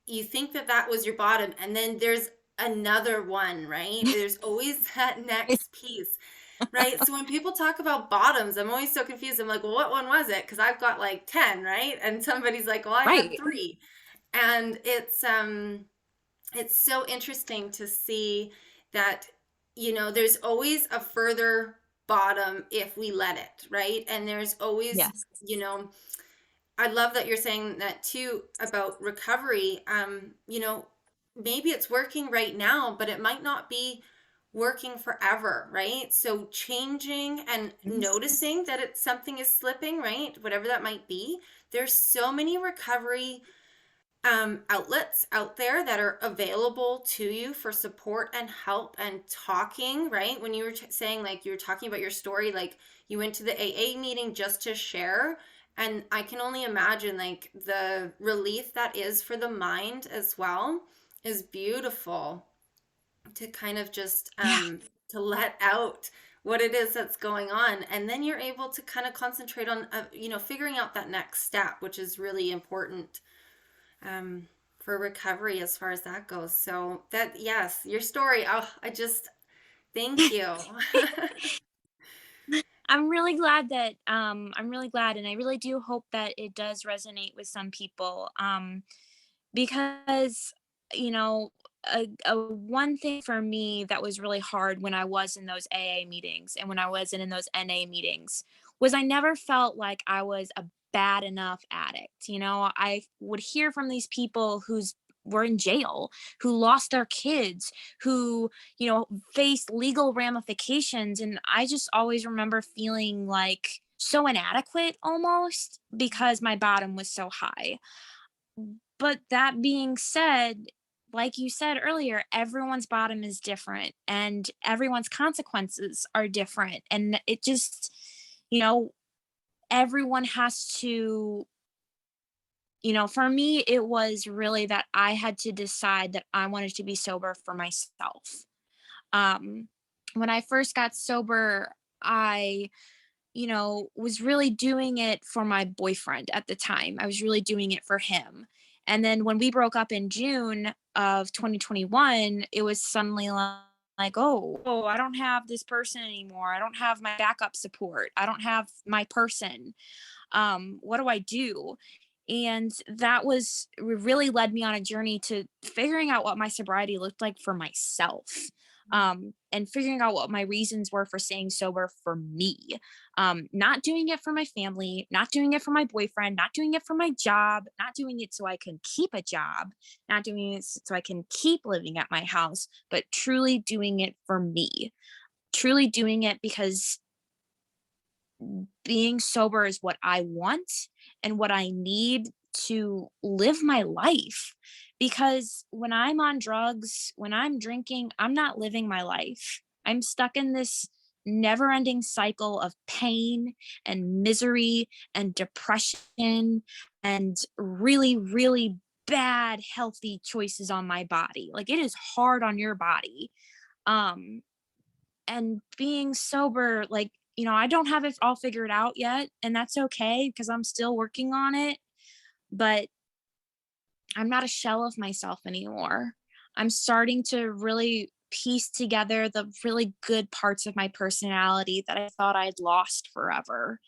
you think that that was your bottom and then there's another one, right? There's always that next piece, right? So when people talk about bottoms, I'm always so confused. I'm like, well, what one was it? Because I've got like 10, right? And somebody's like, well, I had Right. three. And it's so interesting to see that, there's always a further bottom if we let it, right? And there's always, Yes. I love that you're saying that too about recovery. Maybe it's working right now, but it might not be working forever, right? So changing and Mhm. noticing that it's something is slipping, right? Whatever that might be. There's so many recovery outlets out there that are available to you for support and help and talking, right? When you were saying, like, you were talking about your story, like you went to the AA meeting just to share. And I can only imagine, like, the relief that is for the mind as well is beautiful to kind of just Yeah. to let out what it is that's going on, and then you're able to kind of concentrate on figuring out that next step, which is really important um, for recovery as far as that goes. So that, yes, your story. Oh, I just thank you. I'm really glad and I really do hope that it does resonate with some people because you know, a one thing for me that was really hard when I was in those AA meetings and when I wasn't in those NA meetings was I never felt like I was a bad enough addict. I would hear from these people who's were in jail, who lost their kids, who, faced legal ramifications. And I just always remember feeling like so inadequate almost because my bottom was so high. But that being said, like you said earlier, everyone's bottom is different and everyone's consequences are different. And it just, you know, everyone has to, for me, it was really that I had to decide that I wanted to be sober for myself. Um, when I first got sober, I was really doing it for my boyfriend at the time. I was really doing it for him. And then when we broke up in June of 2021, it was suddenly like, oh, I don't have this person anymore. I don't have my backup support. I don't have my person. What do I do? And that was really led me on a journey to figuring out what my sobriety looked like for myself, and figuring out what my reasons were for staying sober for me. Not doing it for my family, not doing it for my boyfriend, not doing it for my job, not doing it so I can keep a job, not doing it so I can keep living at my house, but truly doing it for me. Truly doing it because being sober is what I want and what I need to live my life. Because when I'm on drugs, when I'm drinking, I'm not living my life. I'm stuck in this never ending cycle of pain and misery and depression and really, really bad healthy choices on my body. Like it is hard on your body. Um, and being sober, like, I don't have it all figured out yet, and that's okay because I'm still working on it, but I'm not a shell of myself anymore. I'm starting to really piece together the really good parts of my personality that I thought I'd lost forever.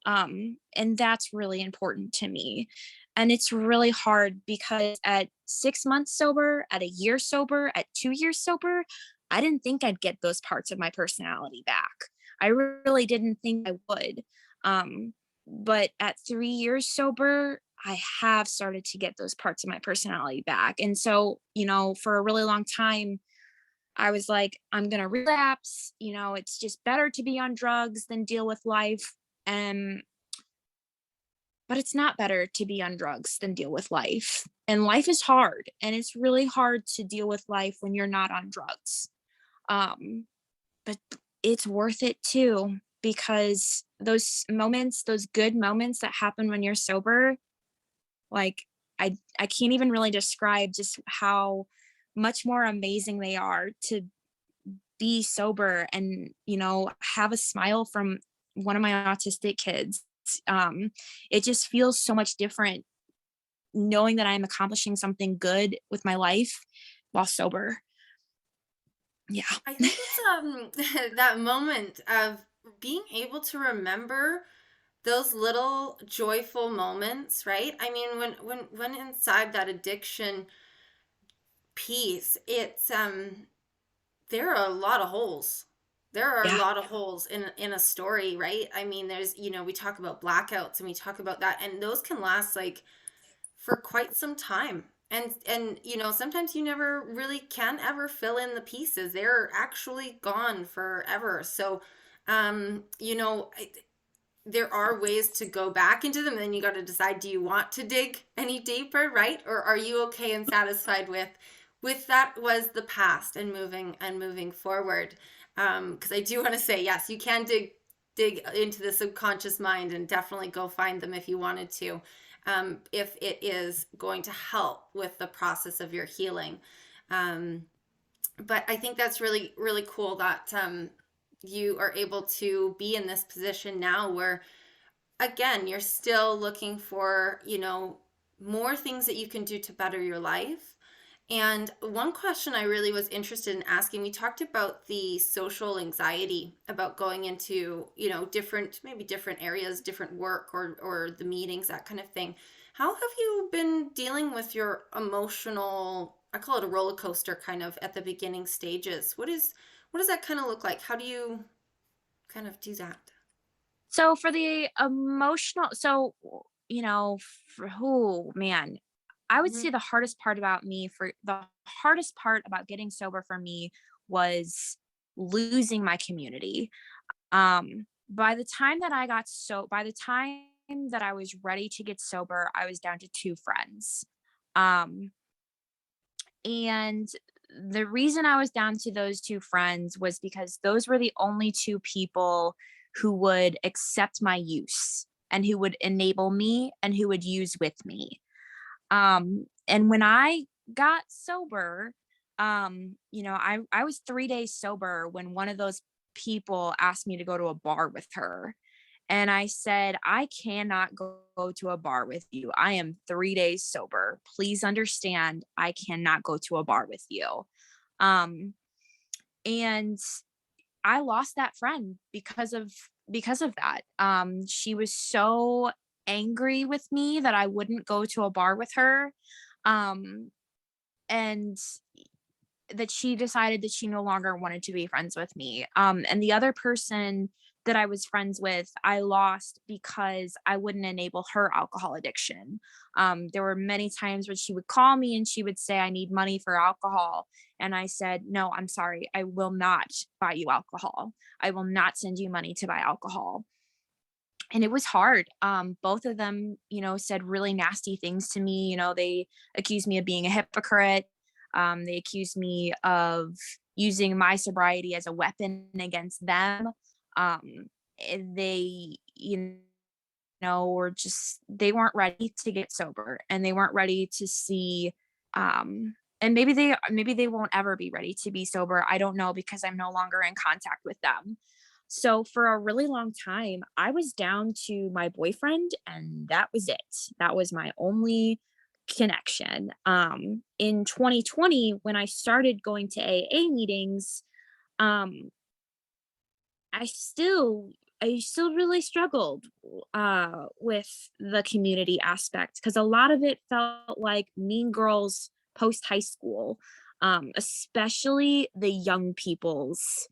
And that's really important to me. And it's really hard because at 6 months sober, at a year sober, at 2 years sober, I didn't think I'd get those parts of my personality back. I really didn't think I would. Um, but at 3 years sober, I have started to get those parts of my personality back. And so, for a really long time, I was like, I'm going to relapse. It's just better to be on drugs than deal with life. And but it's not better to be on drugs than deal with life. And life is hard. And it's really hard to deal with life when you're not on drugs. Um, but it's worth it too, because those moments, those good moments that happen when you're sober, like I can't even really describe just how much more amazing they are to be sober and, have a smile from one of my autistic kids. It just feels so much different knowing that I'm accomplishing something good with my life while sober. Yeah. I think it's that moment of being able to remember those little joyful moments, right? I mean, when inside that addiction piece, it's there are a lot of holes. There are a Yeah. lot of holes in a story, right? I mean, there's, we talk about blackouts and we talk about that, and those can last like for quite some time. And sometimes you never really can ever fill in the pieces. They're actually gone forever. So there are ways to go back into them, and then you got to decide, do you want to dig any deeper, right? Or are you okay and satisfied with that was the past and moving forward? Because I do want to say, yes, you can dig into the subconscious mind and definitely go find them if you wanted to, if it is going to help with the process of your healing. But I think that's really, really cool that you are able to be in this position now where, again, you're still looking for, more things that you can do to better your life. And one question I really was interested in asking, we talked about the social anxiety about going into, maybe different areas, different work or the meetings, that kind of thing. How have you been dealing with your emotional I call it a roller coaster kind of at the beginning stages. What does that kind of look like? How do you kind of do that? So for the emotional, so, you know, for who, man, I would Hmm. say the hardest part about getting sober for me was losing my community. By the time that I was ready to get sober, I was down to 2 friends. Um, and the reason I was down to those 2 friends was because those were the only 2 people who would accept my use and who would enable me and who would use with me. And when I got sober, I was 3 days sober when one of those people asked me to go to a bar with her. And I said, "I cannot go to a bar with you. I am 3 days sober. Please understand, I cannot go to a bar with you." Um, and I lost that friend because of that. She was so angry with me that I wouldn't go to a bar with her. Um, and that she decided that she no longer wanted to be friends with me. And the other person that I was friends with, I lost because I wouldn't enable her alcohol addiction. There were many times when she would call me and she would say, "I need money for alcohol." And I said, "No, I'm sorry. I will not buy you alcohol. I will not send you money to buy alcohol." And it was hard. Both of them, said really nasty things to me. They accused me of being a hypocrite. They accused me of using my sobriety as a weapon against them. They, were just, they weren't ready to get sober and they weren't ready to see, and maybe they won't ever be ready to be sober. I don't know because I'm no longer in contact with them. So for a really long time, I was down to my boyfriend and that was it. That was my only connection. In 2020, when I started going to AA meetings, um, I still I still really struggled with the community aspect because a lot of it felt like Mean Girls post high school, especially the young people's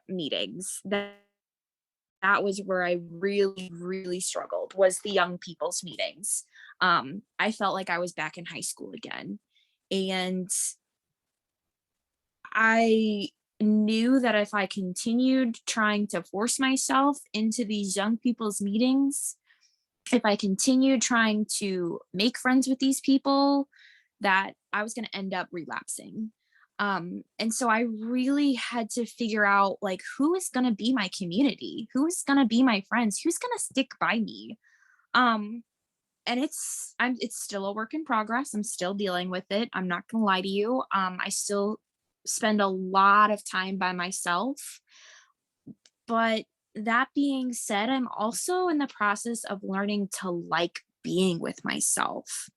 meetings. That was where I really, really struggled, was the young people's meetings. I felt like I was back in high school again. And I knew that if I continued trying to force myself into these young people's meetings, if I continued trying to make friends with these people, that I was going to end up relapsing. And so I really had to figure out like who is going to be my community, who's going to be my friends, who's going to stick by me. Um, and it's still a work in progress. I'm still dealing with it. I'm not going to lie to you. I still spend a lot of time by myself, but that being said, I'm also in the process of learning to like being with myself.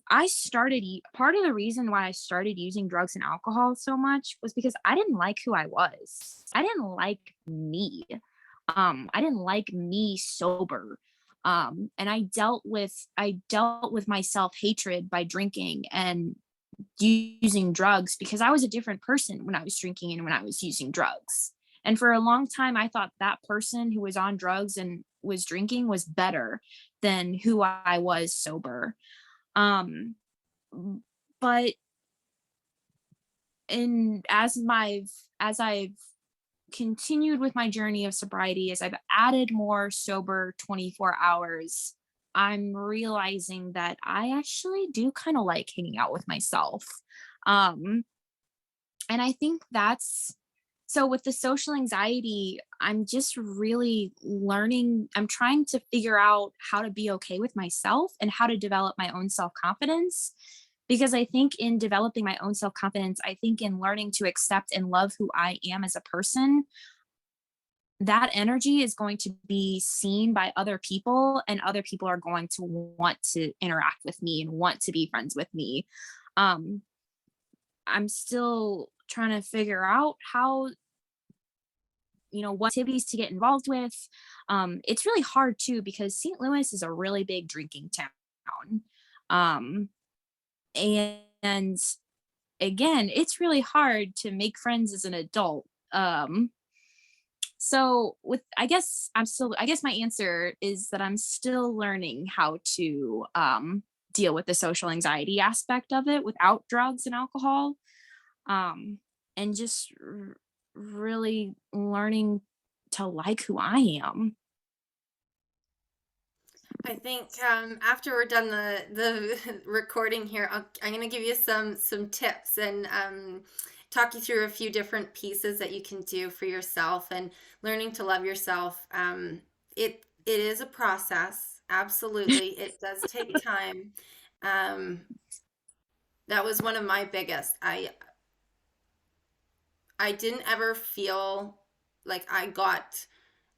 Part of the reason why I started using drugs and alcohol so much was because I didn't like who I was. I didn't like me. I didn't like me sober. And I dealt with my self-hatred by drinking and using drugs because I was a different person when I was drinking and when I was using drugs. And for a long time, I thought that person who was on drugs and was drinking was better than who I was sober. Um, but in as I've continued with my journey of sobriety, as I've added more sober 24 hours, I'm realizing that I actually do kind of like hanging out with myself. Um, and I think that's so with the social anxiety, I'm just really learning. I'm trying to figure out how to be okay with myself and how to develop my own self confidence. Because I think in developing my own self confidence, I think in learning to accept and love who I am as a person, that energy is going to be seen by other people, and other people are going to want to interact with me and want to be friends with me. Um, I'm still trying to figure out what activities to get involved with. It's really hard too because St. Louis is a really big drinking town. Um, and again, it's really hard to make friends as an adult. So with I guess my answer is that I'm still learning how to deal with the social anxiety aspect of it without drugs and alcohol. Um and just really learning to like who I am. I think after we're done the recording here, I'm going to give you some tips and talk you through a few different pieces that you can do for yourself and learning to love yourself. It is a process, absolutely. It does take time. Um, that was one of my biggest. I didn't ever feel like I got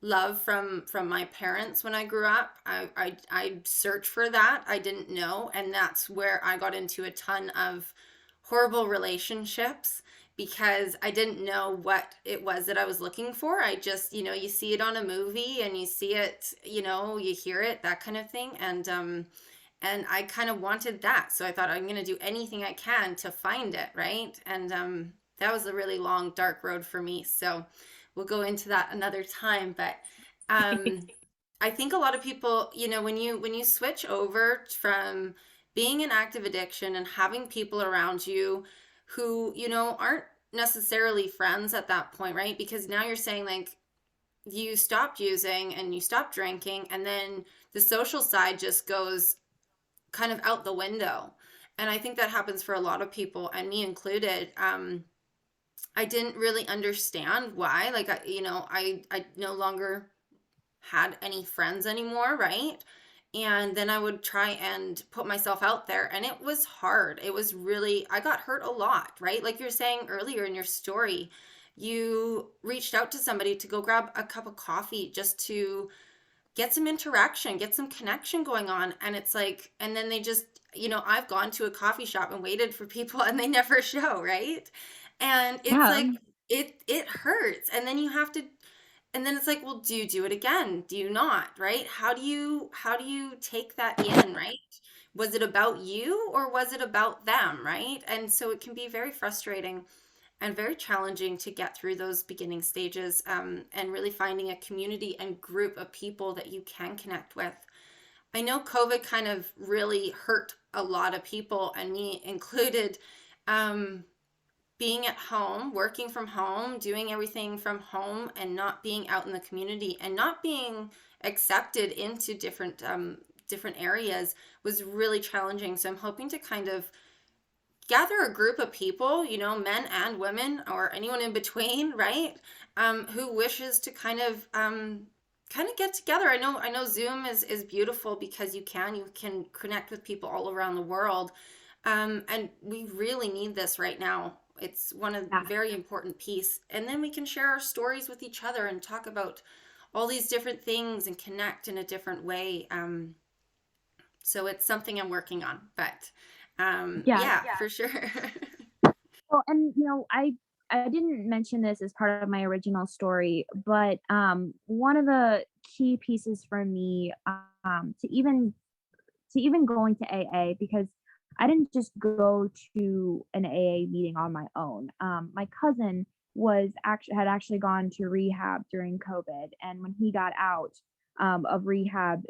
love from my parents when I grew up. I searched for that. I didn't know, and that's where I got into a ton of horrible relationships because I didn't know what it was that I was looking for. I just, you see it on a movie and you see it, you hear it, that kind of thing. And I kind of wanted that. So I thought I'm going to do anything I can to find it, right? And that was a really long, dark road for me. So we'll go into that another time. But I think a lot of people, when you switch over from being in active addiction and having people around you who, aren't necessarily friends at that point, right? Because now you're saying like you stopped using and you stopped drinking, and then the social side just goes kind of out the window. And I think that happens for a lot of people, and me included. I didn't really understand why. Like, I no longer had any friends anymore, right? And then I would try and put myself out there, and it was hard. It was really, I got hurt a lot, right? Like you're saying earlier in your story, you reached out to somebody to go grab a cup of coffee just to get some interaction, get some connection going on. And it's like, and then they just, I've gone to a coffee shop and waited for people and they never show, right? And it's Yeah. like, it hurts. And then you have to, and then it's like, well, do you do it again? Do you not, right? How do you take that in, right? Was it about you or was it about them, right? And so it can be very frustrating and very challenging to get through those beginning stages, and really finding a community and group of people that you can connect with. I know COVID kind of really hurt a lot of people, and me included. Um, Being at home, working from home, doing everything from home, and not being out in the community and not being accepted into different areas was really challenging. So I'm hoping to kind of gather a group of people, men and women or anyone in between, right? Who wishes to kind of get together. I know Zoom is beautiful because you can connect with people all around the world. And we really need this right now. It's one of Yeah. very important piece. And then we can share our stories with each other and talk about all these different things and connect in a different way. So it's something I'm working on, but Yeah. yeah, for sure. Well, and I didn't mention this as part of my original story, but one of the key pieces for me to even going to AA, because I didn't just go to an AA meeting on my own. My cousin had actually gone to rehab during COVID, and when he got out of rehab,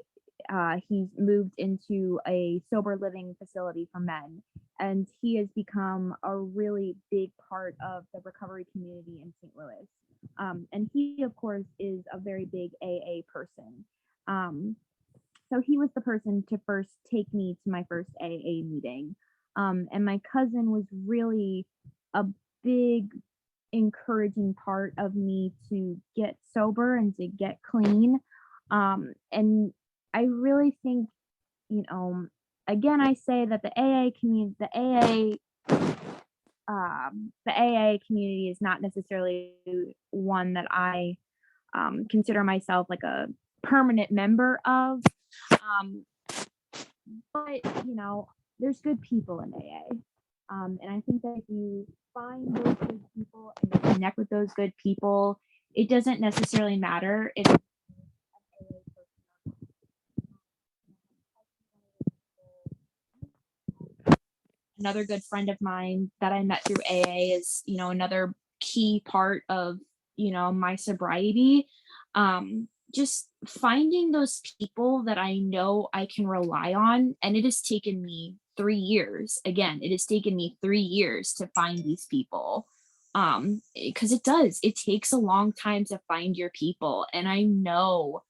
he's moved into a sober living facility for men, and he has become a really big part of the recovery community in St. Louis. And he, of course, is a very big AA person. Um, so he was the person to first take me to my first AA meeting. And my cousin was really a big encouraging part of me to get sober and to get clean. And I really think, you know, again, I say that the AA community is not necessarily one that I consider myself like a permanent member of. Um, but there's good people in AA. And I think that if you find those good people and you connect with those good people, it doesn't necessarily matter if another good friend of mine that I met through AA is, another key part of, my sobriety. Just finding those people that I know I can rely on. And it has taken me 3 years. Again, it has taken me 3 years to find these people. Because it takes a long time to find your people. And I know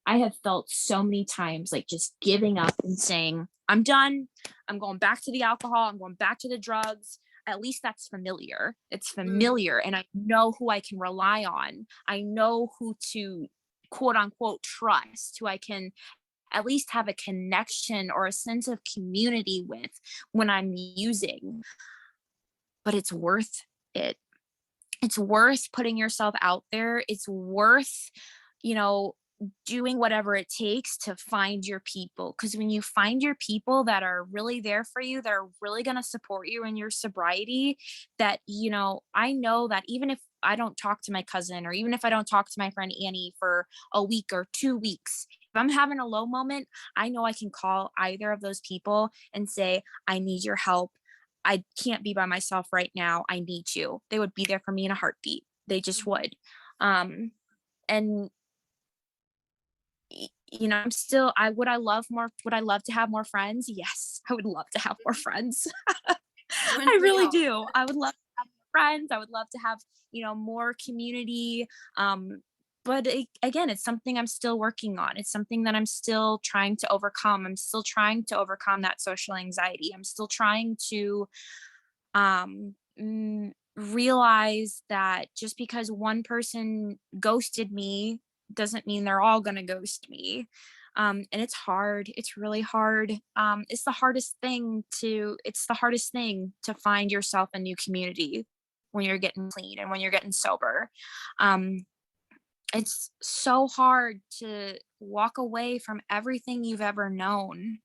I have felt so many times like just giving up and saying, I'm done. I'm going back to the alcohol. I'm going back to the drugs. At least that's familiar. It's Mm. familiar. And I know who I can rely on. I know who to quote unquote trust, who I can at least have a connection or a sense of community with when I'm using. But it's worth it. It's worth putting yourself out there. It's worth, you know, doing whatever it takes to find your people. Because when you find your people that are really there for you, that are really going to support you in your sobriety, that, I know that even if I don't talk to my cousin or even if I don't talk to my friend Annie for a week or 2 weeks, if I'm having a low moment, I know I can call either of those people and say, I need your help. I can't be by myself right now. I need you. They would be there for me in a heartbeat. They just would. Um, and I'm still, would I love to have more friends? Yes, I would love to have more friends. I Wouldn't we really all? do. I would love to have more friends. I would love to have, more community. But again, it's something I'm still working on. It's something that I'm still trying to overcome. I'm still trying to overcome that social anxiety. I'm still trying to realize that just because one person ghosted me doesn't mean they're all going to ghost me. And it's hard. It's really hard. It's the hardest thing to find yourself a new community when you're getting clean and when you're getting sober. Um, it's so hard to walk away from everything you've ever known.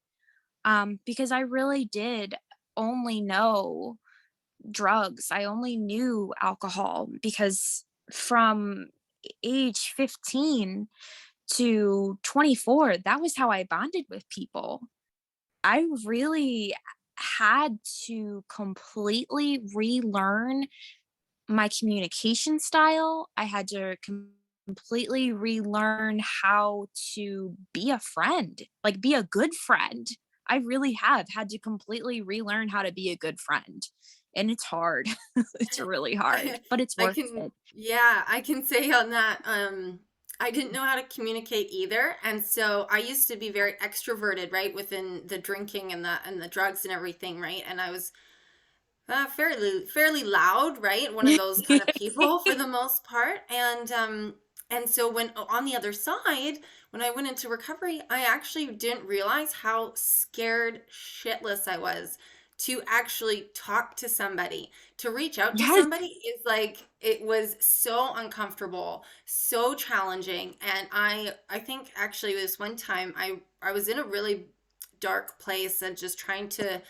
Because I really did only know drugs. I only knew alcohol because from age 15 to 24, that was how I bonded with people. I really had to completely relearn my communication style. I had to completely relearn how to be a friend, like be a good friend. I really have had to completely relearn how to be a good friend. And it's hard. It's really hard, but it's I worth can, it. yeah, I can say on that. I didn't know how to communicate either, and so I used to be very extroverted, right, within the drinking and the drugs and everything, right, and I was fairly loud, right? One of those kind of people for the most part. And so when on the other side, when I went into recovery, I actually didn't realize how scared shitless I was to actually talk to somebody. To reach out to Yes. somebody is like it was so uncomfortable, so challenging. And I think actually this one time I was in a really dark place and just trying to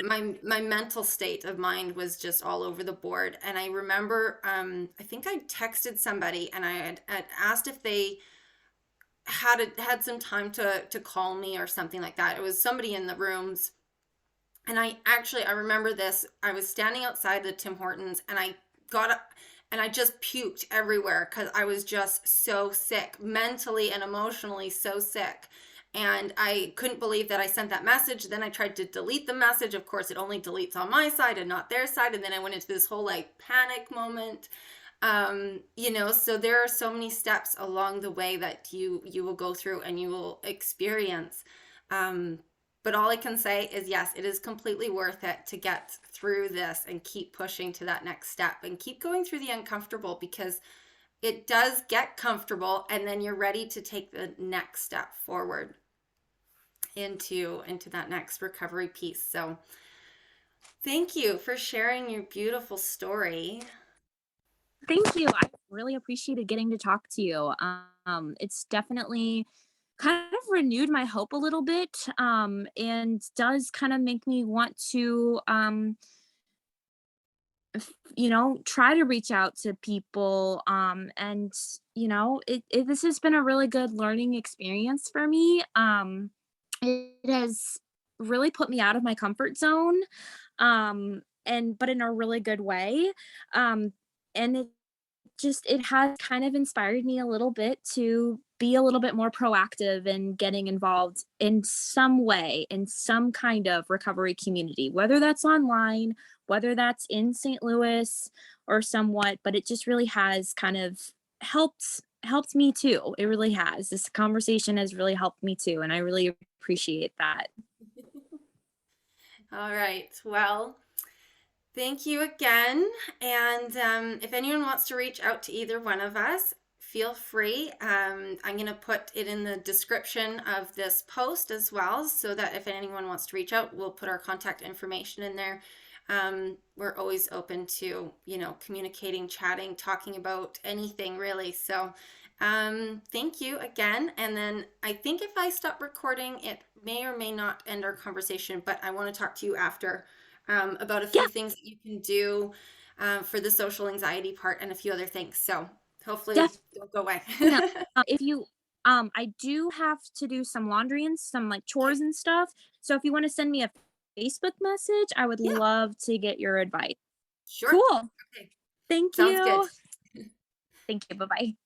my mental state of mind was just all over the board. And I remember I think I texted somebody and I had asked if they had some time to call me or something like that. It was somebody in the rooms. And I remember this. I was standing outside the Tim Hortons and I got up and I just puked everywhere because I was just so sick, mentally and emotionally so sick. And I couldn't believe that I sent that message. Then I tried to delete the message. Of course, it only deletes on my side and not their side. And then I went into this whole like panic moment. So there are so many steps along the way that you will go through and you will experience. Um, but all I can say is yes, it is completely worth it to get through this and keep pushing to that next step and keep going through the uncomfortable because it does get comfortable and then you're ready to take the next step forward into that next recovery piece. So thank you for sharing your beautiful story. Thank you. I really appreciated getting to talk to you. It's definitely kind of renewed my hope a little bit, and does kind of make me want to, try to reach out to people. And this has been a really good learning experience for me. It has really put me out of my comfort zone. And but in a really good way. Um, and it has kind of inspired me a little bit to be a little bit more proactive in getting involved in some way in some kind of recovery community, whether that's online, whether that's in St. Louis or somewhat, but it just really has kind of helped me too. It really has. This conversation has really helped me too, and I really appreciate that. All right. Well, thank you again. And if anyone wants to reach out to either one of us, feel free. I'm going to put it in the description of this post as well, so that if anyone wants to reach out, we'll put our contact information in there. We're always open to, communicating, chatting, talking about anything really. So thank you again. And then I think if I stop recording, it may or may not end our conversation, but I want to talk to you after about a Yeah, few things that you can do for the social anxiety part and a few other things. So hopefully definitely. don't go away. If you I do have to do some laundry and some like Okay, chores and stuff. So if you want to send me a Facebook message, I would yeah, love to get your advice. sure. Cool. Okay, Thank sounds good. you. Thank you. Bye-bye.